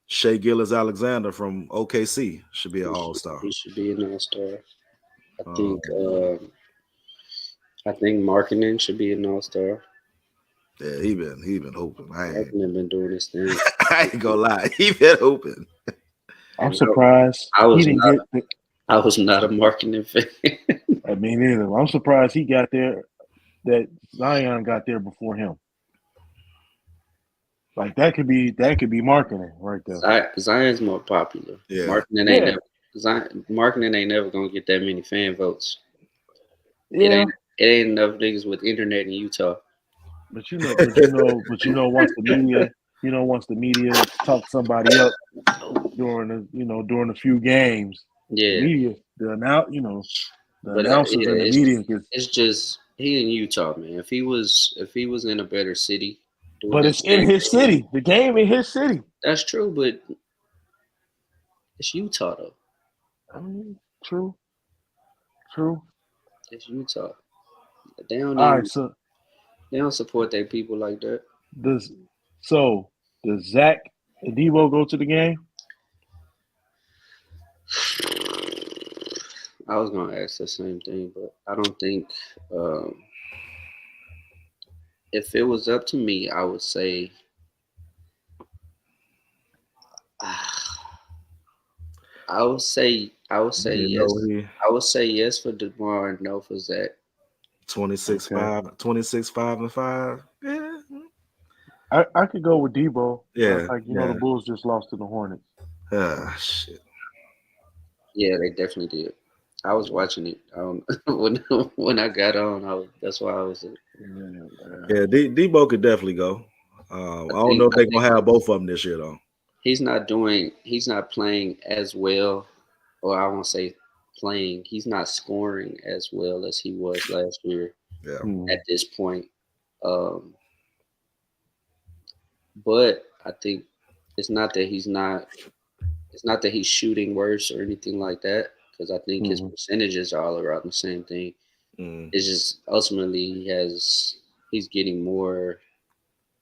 Shai Gilgeous-Alexander from OKC should be an all-star. He should be an all-star. I think Markkanen should be an all-star. Yeah, he been hoping. Markkanen been doing his thing. I ain't gonna lie, he been hoping. I'm surprised I was not a Markkanen fan. I mean, either. I'm surprised he got there. That Zion got there before him. Like that could be Markkanen right there. Zion's more popular. Yeah. Markkanen ain't never gonna get that many fan votes. Yeah. It ain't enough niggas with internet in Utah. But once the media talk somebody up during a few games, yeah, the media, the announcers and the media. It's just He in Utah, man. If he was in a better city, doing But his it's in thing, his city. The game in his city. that's true. But it's Utah, though. I mean, true. It's Utah. They don't All even right, so they don't support their people like that. does Zach and Debo go to the game? I was gonna ask the same thing, but I don't think. If it was up to me, I would say. I would say You yes. know, he I would say yes for DeMar and no for Zach. 26-5 and 5. Yeah. I could go with Debo. Yeah, Like yeah. the Bulls just lost to the Hornets. Shit. Yeah, they definitely did. I was watching it when I got on. That's why I was. Yeah, Debo could definitely go. I don't know if they're gonna have both of them this year though. He's not playing as well, or I won't say playing. He's not scoring as well as he was last year. Yeah. At this point. But I think it's not that he's shooting worse or anything like that, because I think his percentages are all around the same thing. It's just ultimately he's getting more.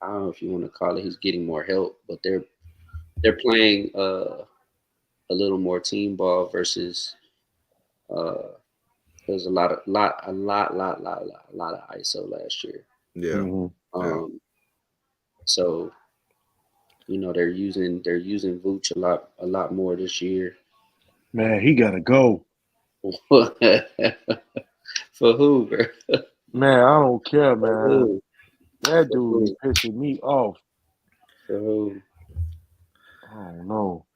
I don't know if you want to call it he's getting more help, but they're playing a little more team ball versus there's a lot of ISO last year. Yeah. So they're using Vooch a lot more this year. Man, he gotta go. For who, bro? Man, I don't care, man. That dude is pissing me off. For who? I don't know.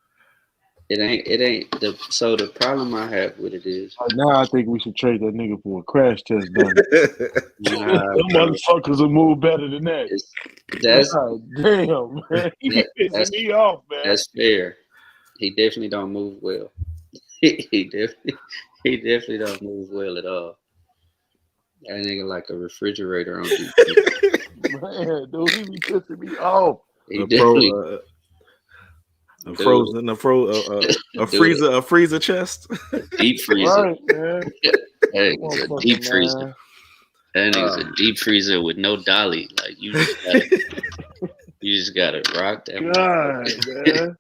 It ain't so the problem I have with it is now I think we should trade that nigga for a crash test dummy. Them motherfuckers will move better than that. God damn, man. He pissing me off, man. That's fair. He definitely don't move well. He definitely don't move well at all. That nigga like a refrigerator on defense. Man, dude, he be pissing me off. He definitely a freezer chest. Deep freezer. Right, man. Hey, a deep freezer. Man. That nigga's a deep freezer with no dolly. Like you just gotta rock that. God, man.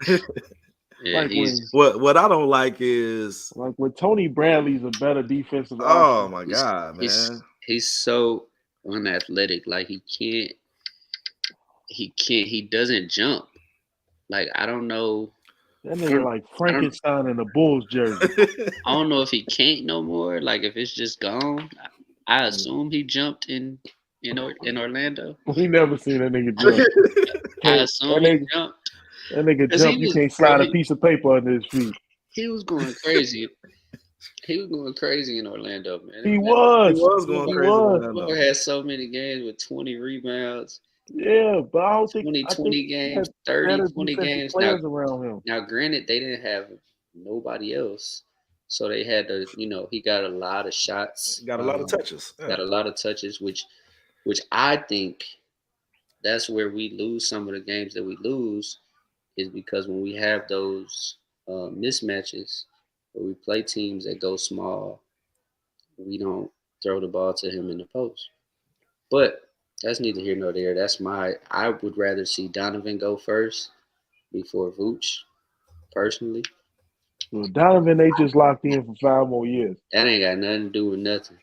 Yeah, like what I don't like is like when Tony Bradley's a better defensive. Oh my god, man! He's so unathletic. Like he doesn't jump. Like I don't know. That nigga like Frankenstein in a Bulls jersey. I don't know if he can't no more. Like if it's just gone. I assume he jumped in Orlando. We never seen that nigga jump. I assume he jumped. That nigga jump. You can't slide a piece of paper under his feet. He was going crazy. He was going crazy in Orlando, man. He was going crazy. He had so many games with 20 rebounds. Yeah, but I don't think 20 games, 30, 20 games. Around him. Now, granted, they didn't have nobody else. So they had to, he got a lot of shots. Got a lot of touches. Yeah. Got a lot of touches, which I think that's where we lose some of the games that we lose is because when we have those mismatches where we play teams that go small, we don't throw the ball to him in the post. But that's neither here nor there. I would rather see Donovan go first before Vooch, personally. Well, Donovan, they just locked in for 5 more years. That ain't got nothing to do with nothing.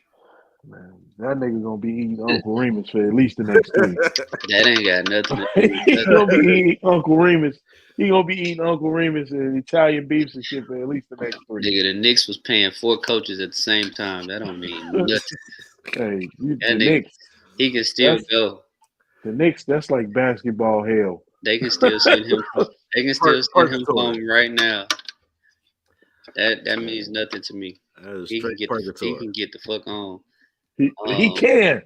Man, that nigga gonna be eating Uncle Remus for at least the next 3. That ain't got nothing to do with nothing. He gonna be eating Uncle Remus. He gonna be eating Uncle Remus and Italian beefs and shit for at least the next 3. Nigga, the Knicks was paying 4 coaches at the same time. That don't mean nothing. Hey, the Knicks. He can still go. The Knicks, that's like basketball hell. They can still send him. They can still send him home right now. That means nothing to me. He can get the fuck on. He can.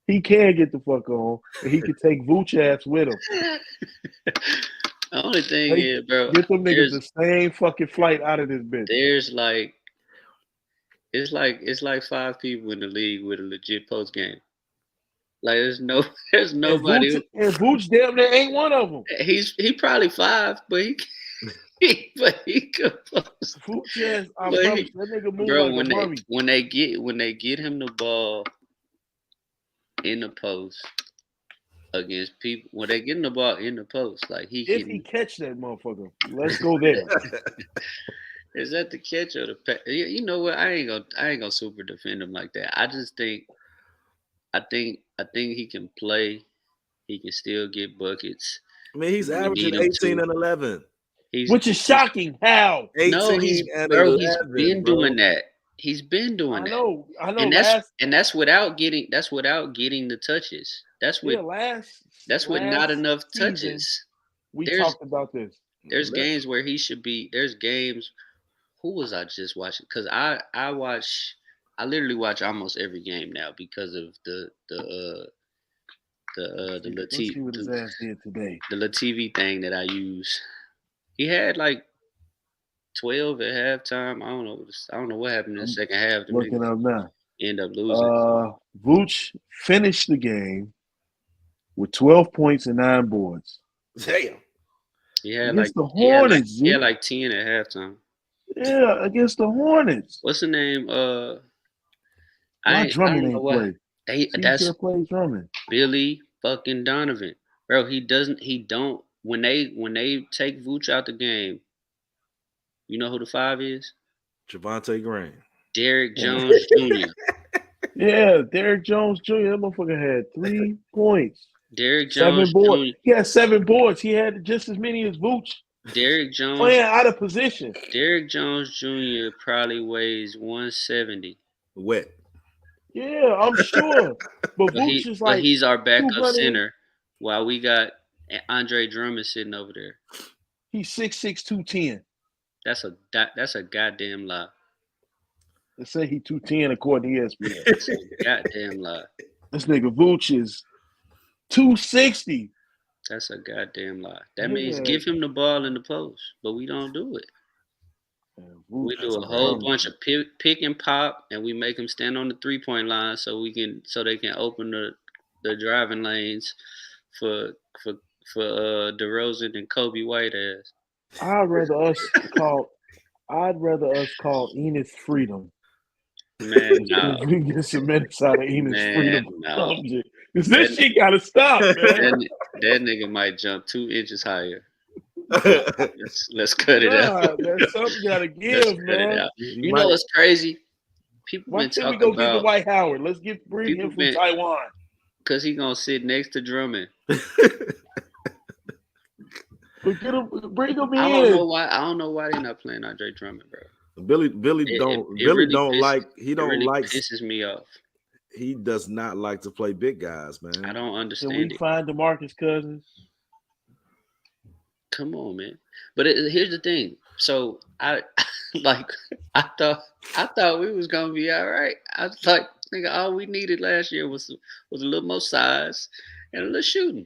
He can get the fuck on. And he can take Vooch ass with him. The only thing is, bro. Get them niggas the same fucking flight out of this bitch. There's like It's like 5 people in the league with a legit post game. Like there's nobody. And Vooch damn near ain't one of them. He probably 5, but he could post. Vooch ass, I But promise, that nigga move Bro, like a mummy. when they get him the ball in the post against people, when they get him the ball in the post, like If he catch that motherfucker, let's go there. is that the catch or the pass? You know what? I ain't gonna super defend him like that. I just think he can play. He can still get buckets. I mean, he's We averaging need him 18 to. and 11. Which is shocking. How? 18 No, he's and bro. 11, He's been bro. doing that. He's been doing I that. know. And that's without getting the touches. That's with not enough touches. We There's- talked about this. There's games where he should be. There's games. Who was I just watching? Because I literally watch almost every game now because of the Let's see what his ass did today. the TV thing that I use. He had like 12 at halftime. I don't know what happened in the second half. The Looking niggas up now. end up losing. Vooch finished the game with 12 points and 9 boards. Damn. He had Against like the Hornets. he had like 10 at halftime. Yeah, against the Hornets. What's the name? Why Drummond ain't play? That's plays Drummond. Billy fucking Donovan, bro. He don't. When they take Vooch out the game, you know who the 5 is? Javonte Green. Derrick Jones Jr. Yeah, Derrick Jones Jr. That motherfucker had 3 points. Derrick 7 Jones boards. Jr. He had 7 boards. He had just as many as Vooch. Derrick Jones. Playing out of position. Derrick Jones Jr. probably weighs 170. Wet. Yeah, I'm sure. But Vooch is like he's our backup 200. center while we got Andre Drummond sitting over there. He's 6'6", 210. That's a goddamn lie. They say he 210 according to ESPN. That's a goddamn lie. This nigga Vooch is 260. That's a goddamn lie. That means give him the ball in the post, but we don't do it. We do a whole bunch of pick and pop, and we make them stand on the 3-point line so they can open the driving lanes for DeRozan and Kobe White ass. I'd rather us call Enos Freedom. Man, no. We get some minutes out of Enos Freedom. No. Because this shit gotta stop, man. That nigga might jump 2 inches higher. Let's cut it out. That's something you gotta give, man. You know what's crazy? People Why been can't we talking go get about the White Howard? Let's bring him from Taiwan. Because he gonna sit next to Drummond. But bring him in. I don't know why they're not playing Andre Drummond, bro. Billy pisses me off. He does not like to play big guys, man. I don't understand. Can we find DeMarcus Cousins? Come on, man. But here's the thing. So I thought we was gonna be all right. I was like, nigga, all we needed last year was a little more size and a little shooting.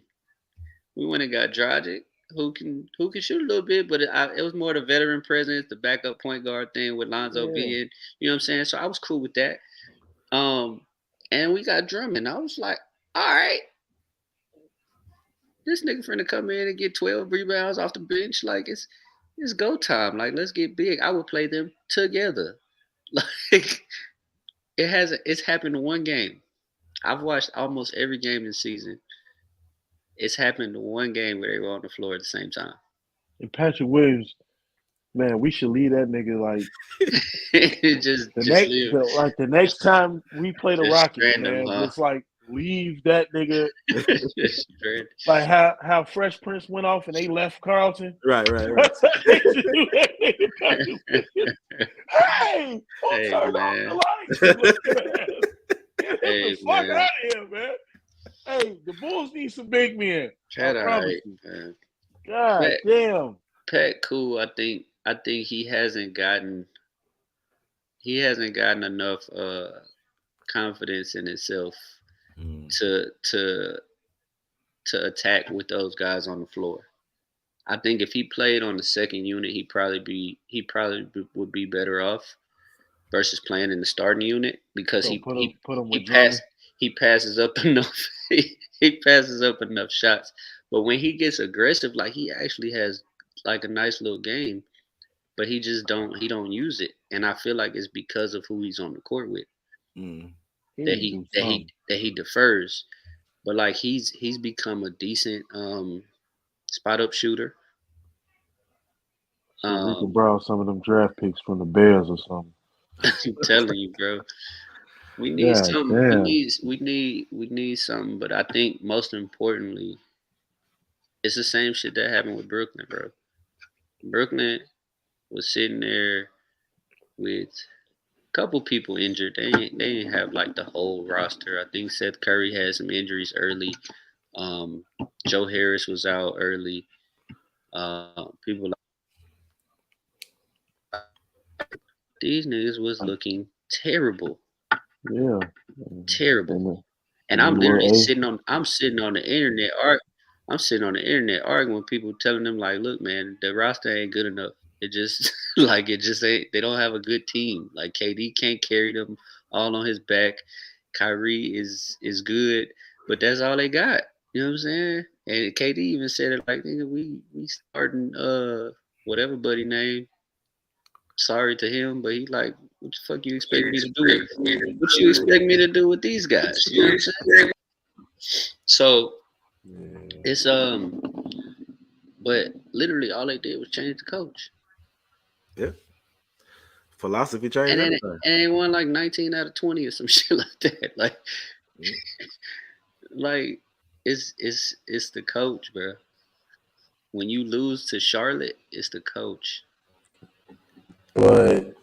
We went and got Dragic, who can shoot a little bit, but it was more the veteran presence, the backup point guard thing with Lonzo being, you know what I'm saying? So I was cool with that. And we got Drummond. I was like, all right. This nigga finna come in and get 12 rebounds off the bench. Like, it's go time. Like, let's get big. I would play them together. Like, it's happened in one game. I've watched almost every game this season. It's happened in one game where they were on the floor at the same time. And Patrick Williams, man, we should leave that nigga like the next time we play the Rockets, man. It's like leave that nigga. Like how Fresh Prince went off and they left Carlton. Right. Hey, turn off the lights. Get the fuck out of here, man. Hey, the Bulls need some big men. Right, God damn. Pat cool. I think he hasn't gotten enough confidence in himself to attack with those guys on the floor. I think if he played on the second unit, he probably would be better off. versus playing in the starting unit because So put him with he passes up enough he passes up enough shots. But when he gets aggressive, like he actually has like a nice little game, but he just don't use it. And I feel like it's because of who he's on the court with Mm. that he defers. But like he's become a decent spot up shooter. So we can borrow some of them draft picks from the Bears or something. I'm telling you, bro. We need God something. damn. We need something. But I think most importantly, it's the same shit that happened with Brooklyn, bro. Brooklyn was sitting there with a couple people injured. They didn't have like the whole roster. I think Seth Curry had some injuries early. Joe Harris was out early. People like these niggas was looking terrible. Yeah. Terrible. And we I'm were literally A. sitting on the internet I'm sitting on the internet arguing with people telling them like, look, man, the roster ain't good enough. It just it just ain't. They don't have a good team. Like KD can't carry them all on his back. Kyrie is good, but that's all they got. You know what I'm saying? And KD even said it like, nigga, we starting whatever buddy name. Sorry to him, but he like, what the fuck you expect me to do? What you expect me to do with these guys? You know what I'm saying? So it's but literally all they did was change the coach. Yeah. Philosophy changed And everything. they won like 19 out of 20 or some shit like that. Like, Yeah. like it's the coach, bro. When you lose to Charlotte, it's the coach. But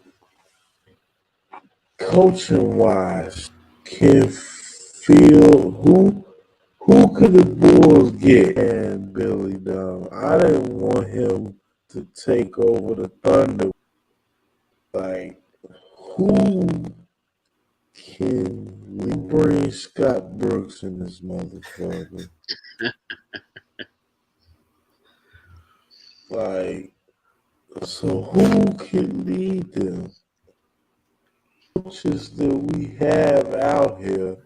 coaching wise, can feel who could the Bulls get? And Billy Dunn. I didn't want him to take over the Thunder. Like, who can we bring Scott Brooks in this motherfucker? Like, so who can lead them? Coaches that we have out here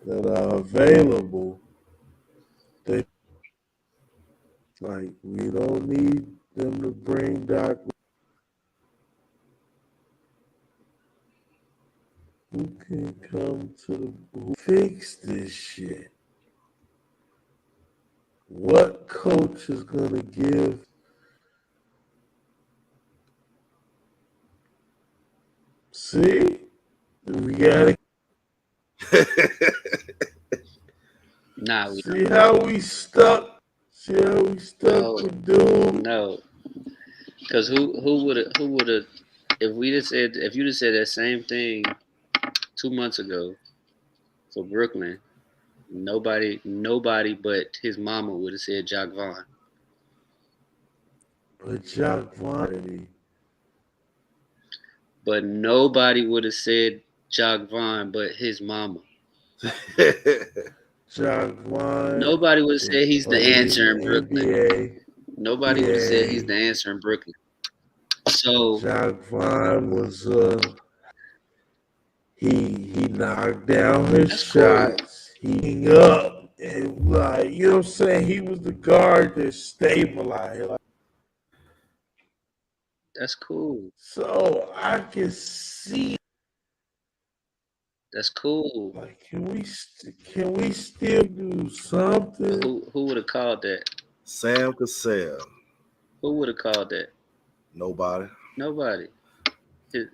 that are available, they like we don't need them to bring Doc. Who can come to who fix this shit? What coach is gonna give? See, we gotta Nah, we see how we stuck. See how we stuck with Doom. no. Because who would have if you'd have said that same thing 2 months ago for Brooklyn, nobody but his mama would have said Jock Vaughn. But Jock Vaughn, But nobody would have said Jock Vaughn but his mama. Jock Vaughn. Nobody would have said he's the answer in Brooklyn. NBA. Nobody would have said he's the answer in Brooklyn. So Jock Vaughn was he knocked down his shots. Cool. He up and like you know what I'm saying. He was the guard that stabilized. Like, that's cool. So I can see. That's cool. Like, can we still do something? Who would have called that? Sam Cassell. Who would have called that? Nobody.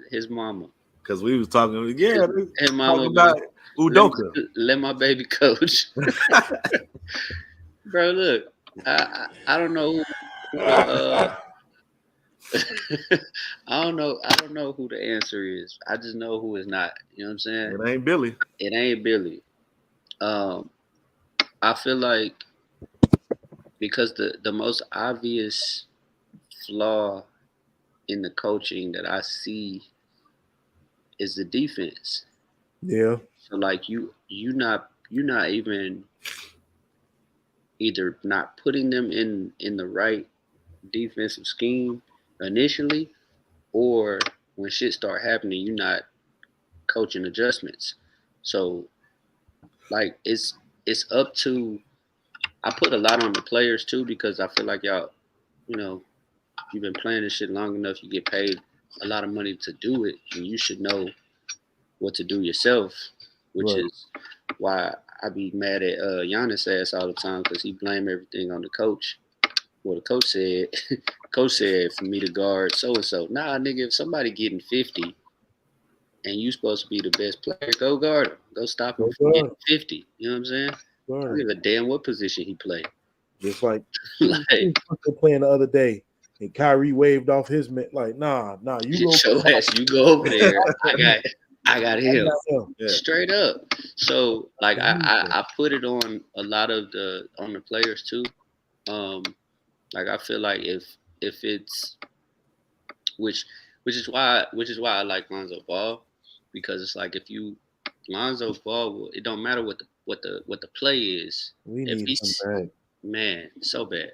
His mama. Because we was talking, his mama about Udoka. Let my baby coach. Bro, look, I don't know who I don't know who the answer is. I just know who is not. You know what I'm saying? It ain't Billy. It ain't Billy. I feel like because the most obvious flaw in the coaching that I see is the defense. Yeah. So like you're not even either not putting them in the right defensive scheme initially, or when shit start happening, you're not coaching adjustments. So like it's up to. I put a lot on the players too because I feel like y'all, you know, you've been playing this shit long enough. You get paid a lot of money to do it, and you should know what to do yourself. Which Right. is why I be mad at Giannis ass all the time because he blame everything on the coach. Well, the coach said, coach said for me to guard so and so. Nah, nigga, if somebody getting 50 and you supposed to be the best player, go guard him. Go stop him Go from guard getting him. 50. You know what I'm saying? I don't give a damn what position he play. Just like Like, we were playing the other day, and Kyrie waved off his man. Like, nah, you go. show ass, you go over there. I got him. Yeah. Straight up. So like Yeah. I put it on a lot of the players too. Like I feel like if it's which is why I like Lonzo Ball, because it's like if you Lonzo Ball, it don't matter what the play is. We If need he's him back. man, so bad.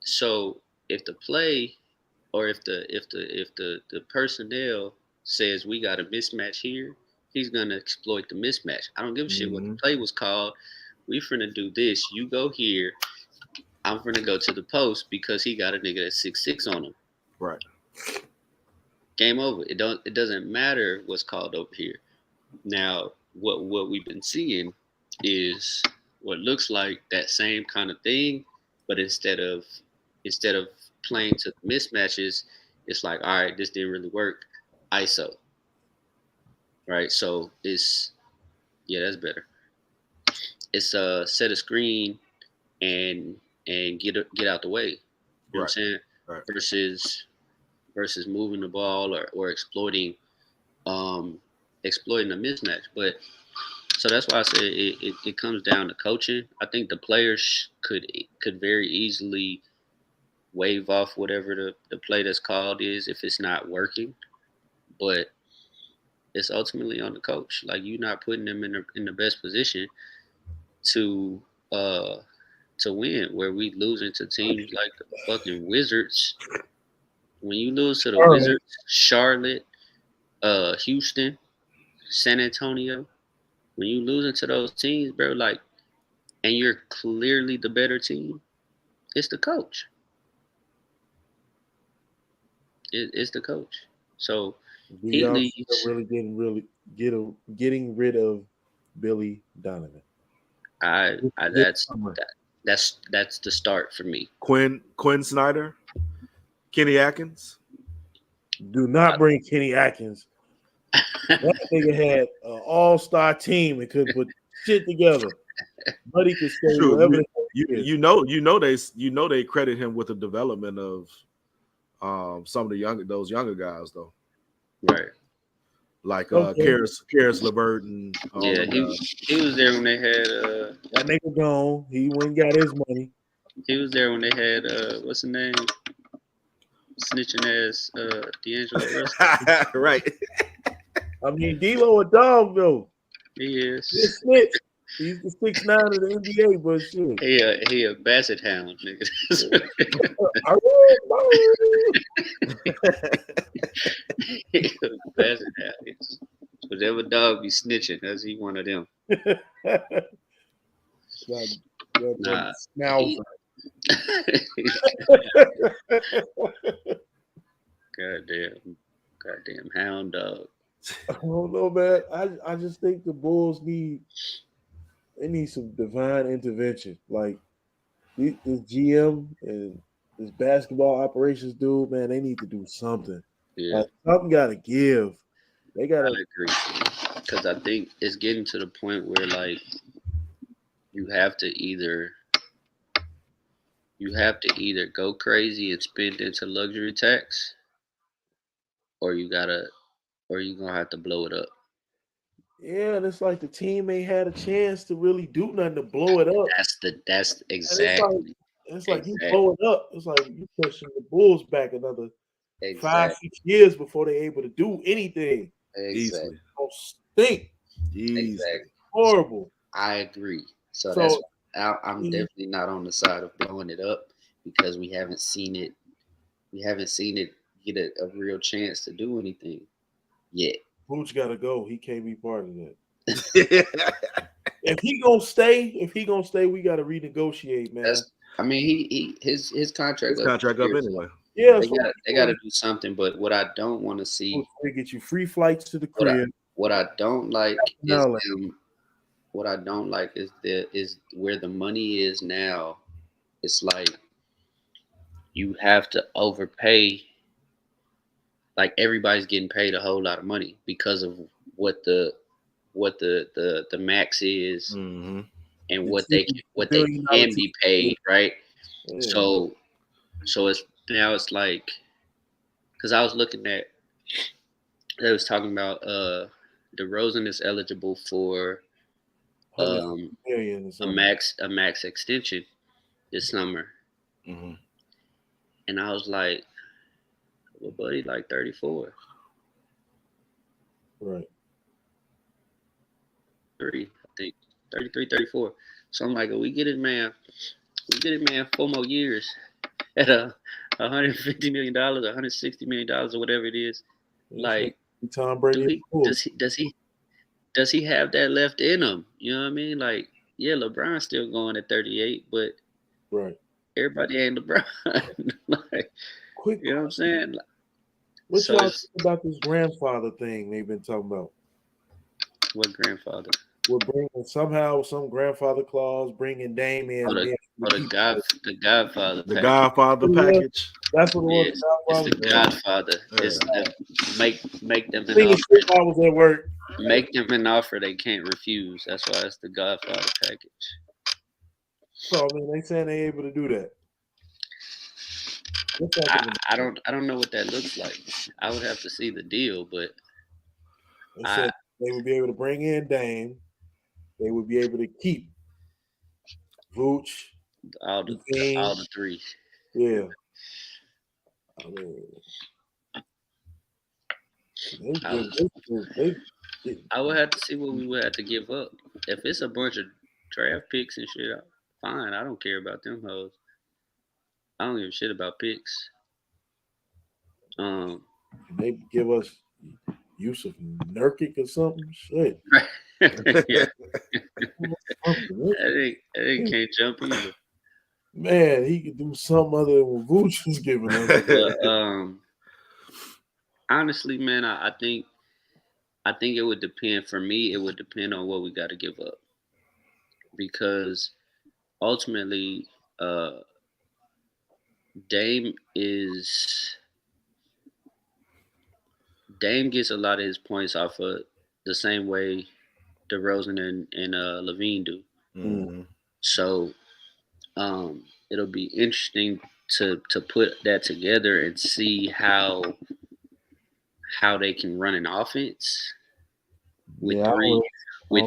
So if the play or if the personnel says we got a mismatch here, he's gonna exploit the mismatch. I don't give a shit what the play was called. We finna do this. You go here. I'm finna go to the post because he got a nigga that's 6'6" on him. Right. Game over. It doesn't matter what's called over here. Now, what we've been seeing is what looks like that same kind of thing, but instead of playing to the mismatches, it's like, all right, this didn't really work. ISO. Right? So that's better. It's set a screen and get out the way. You know what I'm saying? Right. Versus moving the ball or exploiting a mismatch. But so that's why I say it comes down to coaching. I think the players could very easily wave off whatever the play that's called is if it's not working. But it's ultimately on the coach. Like, you're not putting them in the best position to win. Where we losing to teams like the fucking Wizards. When you lose to the Wizards, Charlotte, Houston, San Antonio, when you losing to those teams, bro, like, and you're clearly the better team, it's the coach. It's the coach. So Do he y'all leaves. really getting rid of Billy Donovan? That's the start for me. Quinn Snyder, Kenny Atkins. Do not bring Kenny Atkins. That nigga had an all-star team and could put shit together. But he could stay True. wherever You know they credit him with the development of some of those younger guys though. Right. Like Okay. Karis LeVert and he was there when they had that nigga gone. He went and got his money. He was there when they had what's the name? Snitching ass D'Angelo Russell. Right. I mean, D-Lo a dog though. He is. He's a snitch. He's the 6'9" of the NBA, but shit. He a basset hound, nigga. He a basset hound. Whatever dog be snitching, that's he one of them. Nah. Goddamn hound dog. I don't know, man. I just think the Bulls need some divine intervention. Like this GM and this basketball operations dude, man, they need to do something. Yeah. Like, something got to give. They got to. I agree, because I think it's getting to the point where, like, you have to either go crazy and spend into luxury tax, or you're gonna have to blow it up. Yeah, and it's like the team ain't had a chance to really do nothing to blow it up. That's exactly. It's like you blow it up. It's like you pushing the Bulls back another 5-6 years before they're able to do anything. Exactly. Don't stink. Exactly. Horrible. I agree. So that's I'm definitely not on the side of blowing it up, because we haven't seen it. We haven't seen it get a real chance to do anything yet. Vooch got to go. He can't be part of that. If he gonna stay, we got to renegotiate, man. I mean, his contract. His contract up anyway. Yeah, they got to do something. But what I don't want to see, they get you free flights to the crib. What I don't like is No. what I don't like is where the money is now. It's like you have to overpay. Like everybody's getting paid a whole lot of money because of what the max is Mm-hmm. and what they can be paid, right? Yeah. So it's like, because I was looking at, they was talking about DeRozan is eligible for a max extension this summer, Mm-hmm. and I was like, well, buddy, like 34, Right. 30, I think 33, 34. So I'm like, we get it, man. 4 more years at $150 million, $160 million, or whatever it is. Like, Tom Brady. Does he have that left in him? You know what I mean? Like, yeah, LeBron's still going at 38, but right, everybody ain't LeBron. Like, quick, you know what I'm saying? Like, what y'all think about this grandfather thing they've been talking about? What grandfather? We're bringing somehow some grandfather clause, bringing Dame in. The Godfather. The Godfather package. That's what it was. It's the Godfather. Yeah. It's the make them an I offer. was at work. Make them an offer they can't refuse. That's why it's the Godfather package. So I mean, they saying they able to do that. I don't know what that looks like. I would have to see the deal, but they said they would be able to bring in Dame. They would be able to keep Vooch, all the three. Yeah. I would have to see what we would have to give up. If it's a bunch of draft picks and shit, fine. I don't care about them hoes. I don't give a shit about picks. They give us Yusuf Nurkic or something. Shit. Yeah. That ain't can't jump either. Man, he could do something other than what Vooch was giving us. But, honestly, man, I think it would depend. For me, it would depend on what we got to give up, because ultimately, Dame gets a lot of his points off of the same way DeRozan and Levine do. Mm-hmm. So it'll be interesting to put that together and see how they can run an offense with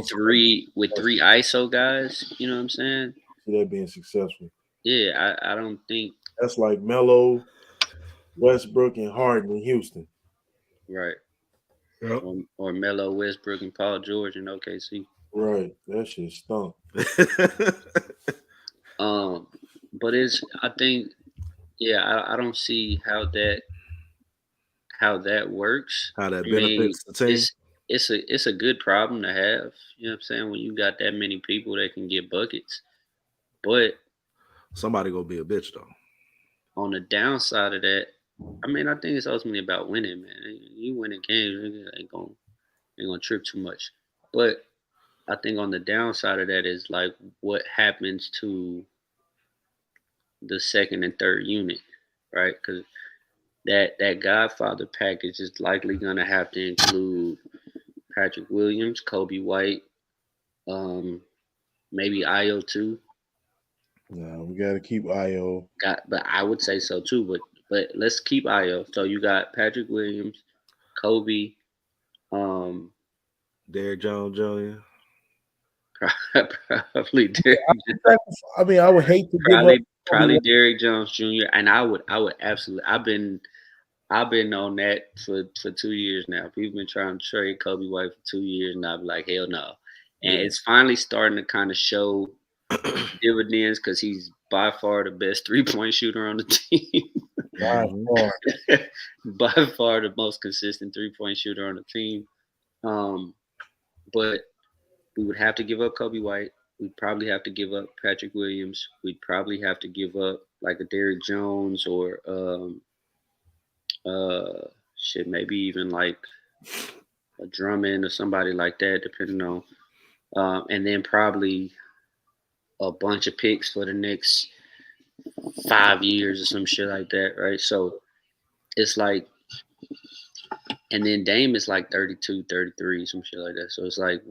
three ISO guys. You know what I'm saying? See that being successful. Yeah, I don't think that's like Melo, Westbrook, and Harden in Houston. Right. Yep. Or Melo, Westbrook, and Paul George in OKC. Right. That shit stunk. But I think, I don't see how that works. How that benefits the team. It's a good problem to have. You know what I'm saying? When you got that many people that can get buckets. But somebody gonna be a bitch though. On the downside of that, I mean, I think it's ultimately about winning, man. You winning games, ain't gonna trip too much. But I think on the downside of that is like what happens to the second and third unit, right? Because that Godfather package is likely gonna have to include Patrick Williams, Kobe White, maybe Ayo too. No, we gotta keep Ayo. But I would say so too. But let's keep Ayo. So you got Patrick Williams, Kobe, Derrick Jones Jr. Probably Derrick. I mean, I would hate to probably Derrick Jones Jr. And I would absolutely. I've been on that for 2 years now. People been trying to trade Kobe White for 2 years, and I'd be like, hell no. And it's finally starting to kind of show dividends because he's by far the best 3-point shooter on the team. By far the most consistent 3-point shooter on the team. But we would have to give up Kobe White. We'd probably have to give up Patrick Williams. We'd probably have to give up like a Derrick Jones or maybe even like a Drummond or somebody like that, depending on, and then probably a bunch of picks for the next 5 years or some shit like that, right? So it's like, and then Dame is like 32, 33, some shit like that. So it's like,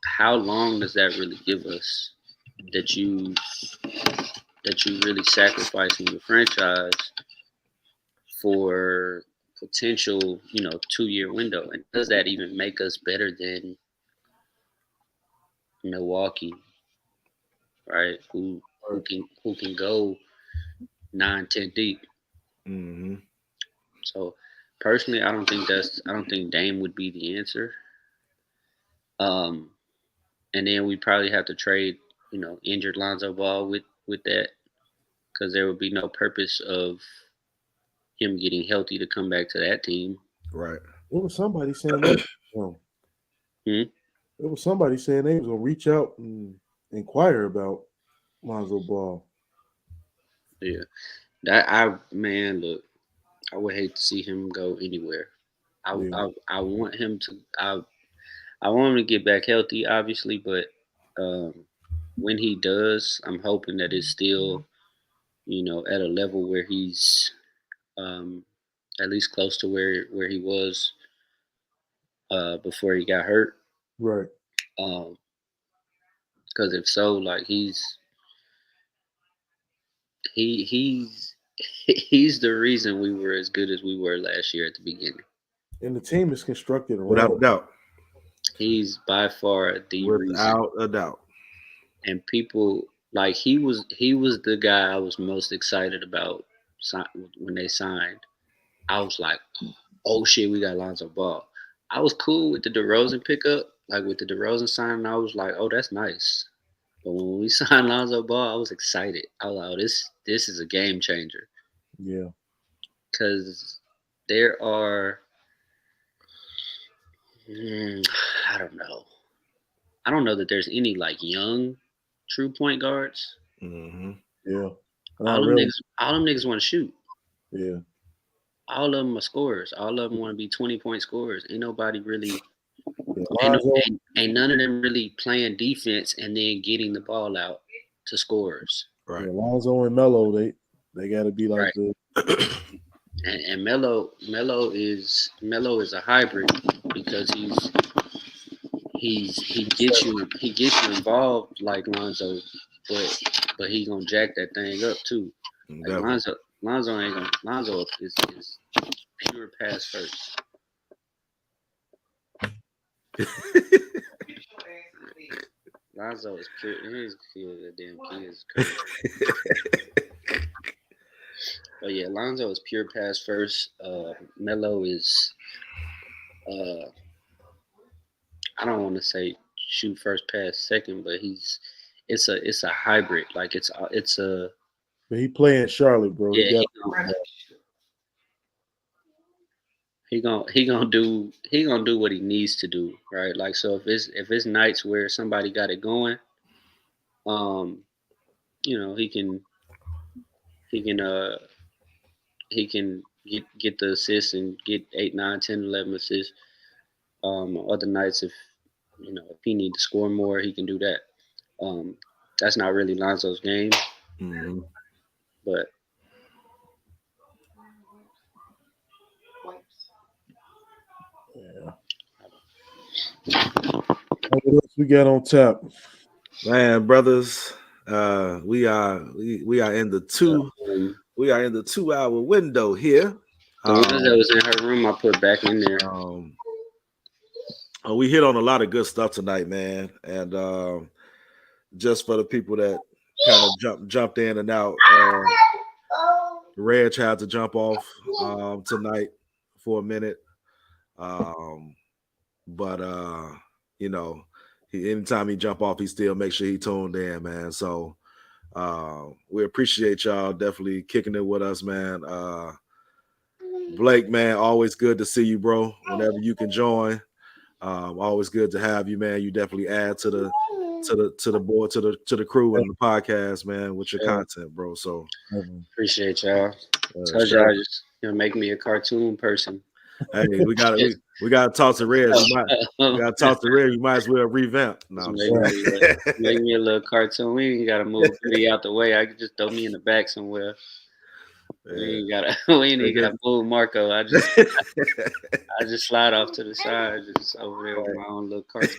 how long does that really give us that you really sacrificing your franchise for potential, 2-year window? And does that even make us better than Milwaukee, right? Who can go 9-10 deep? Mm-hmm. So personally, I don't think Dame would be the answer. And then we probably have to trade, injured Lonzo Ball with that, because there would be no purpose of him getting healthy to come back to that team. Right. There was somebody saying that. There was somebody saying they was gonna reach out and inquire about Lonzo Ball. Yeah, look, I would hate to see him go anywhere. I want him to. I want him to get back healthy, obviously, but when he does, I'm hoping that it's still, at a level where he's at least close to where he was before he got hurt. Right. Because if so, like he's the reason we were as good as we were last year at the beginning. And the team is constructed around. Without a doubt. He's by far the reason. Without a doubt. And people, like, he was the guy I was most excited about when they signed. I was like, oh shit, we got Lonzo Ball. I was cool with the DeRozan pickup, like with the DeRozan signing. I was like, oh, that's nice. But when we signed Lonzo Ball, I was excited. I was like, oh, this is a game changer. Yeah. Because there are, I don't know. I don't know that there's any like young true point guards. Mm-hmm. Yeah. All them niggas want to shoot. Yeah. All of them are scorers. All of them want to be 20-point scorers. Ain't nobody really. Yeah, ain't none of them really playing defense and then getting the ball out to scorers. Right. Yeah, Lonzo and Melo, they got to be like right. And Melo is a hybrid because he gets you involved like Lonzo, but he gonna jack that thing up too. Like Lonzo is pure pass first. Lonzo is pure. He's a damn kid. Is crazy. But yeah, Lonzo is pure pass first. Melo is, I don't want to say shoot first, pass second, but it's a hybrid. Like it's a. But he playing Charlotte, bro. Yeah, he gonna do what he needs to do, right? Like, so if it's nights where somebody got it going, he can get the assists and get 8, 9, 10, 11 assists. Other nights, if he need to score more, he can do that. That's not really Lonzo's game, but. Yeah. What else we got on tap? Man, brothers, we are in the 2-hour window here. The ones that was in her room, I put back in there. We hit on a lot of good stuff tonight, man, and just for the people that kind of jumped in and out, Reg had to jump off tonight for a minute. But anytime he jump off, he still make sure he tuned in, man. So we appreciate y'all definitely kicking it with us, man. Blake, man, always good to see you, bro. Whenever you can join, Always good to have you, man. You definitely add to the board, to the crew and the podcast, man, with your content, bro. So appreciate y'all. Told y'all just make me a cartoon person. Hey, we gotta talk to Red. We gotta talk to Red. You might as well revamp. No, make me a little cartoon. We ain't gotta move Goody out the way. I could just throw me in the back somewhere. We ain't gotta move Marco. I just slide off to the side, just over there with my own little cartoon.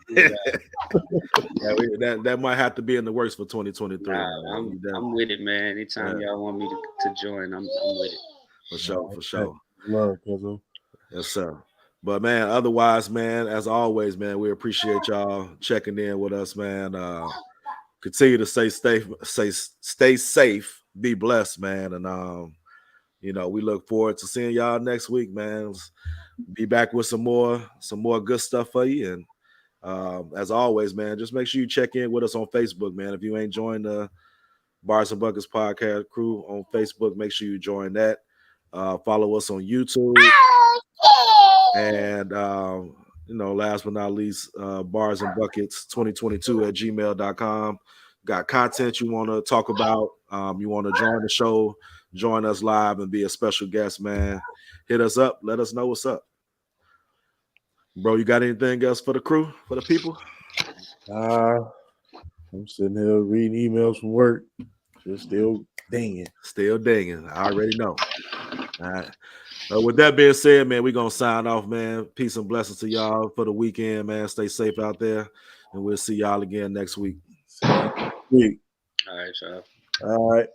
That might have to be in the works for 2023. I'm with it, man. Anytime y'all want me to join, I'm with it. For sure. Love, Kizzo. Yes, sir. But man, otherwise, man, as always, man, we appreciate y'all checking in with us, man. Continue to stay safe, be blessed, man, and we look forward to seeing y'all next week, man. Be back with some more good stuff for you, and as always, man, just make sure you check in with us on Facebook, man. If you ain't joined the Bars and Buckets podcast crew on Facebook, make sure you join that. Follow us on YouTube. And last but not least, Bars and Buckets 2022 at gmail.com. Got content you want to talk about, you want to join the show, join us live and be a special guest, man, hit us up, let us know what's up. Bro, you got anything else for the crew, for the people? I'm sitting here reading emails from work, just still dinging. I already know. All right. With that being said, man, we're going to sign off, man. Peace and blessings to y'all for the weekend, man. Stay safe out there, and we'll see y'all again next week. All right, y'all. All right.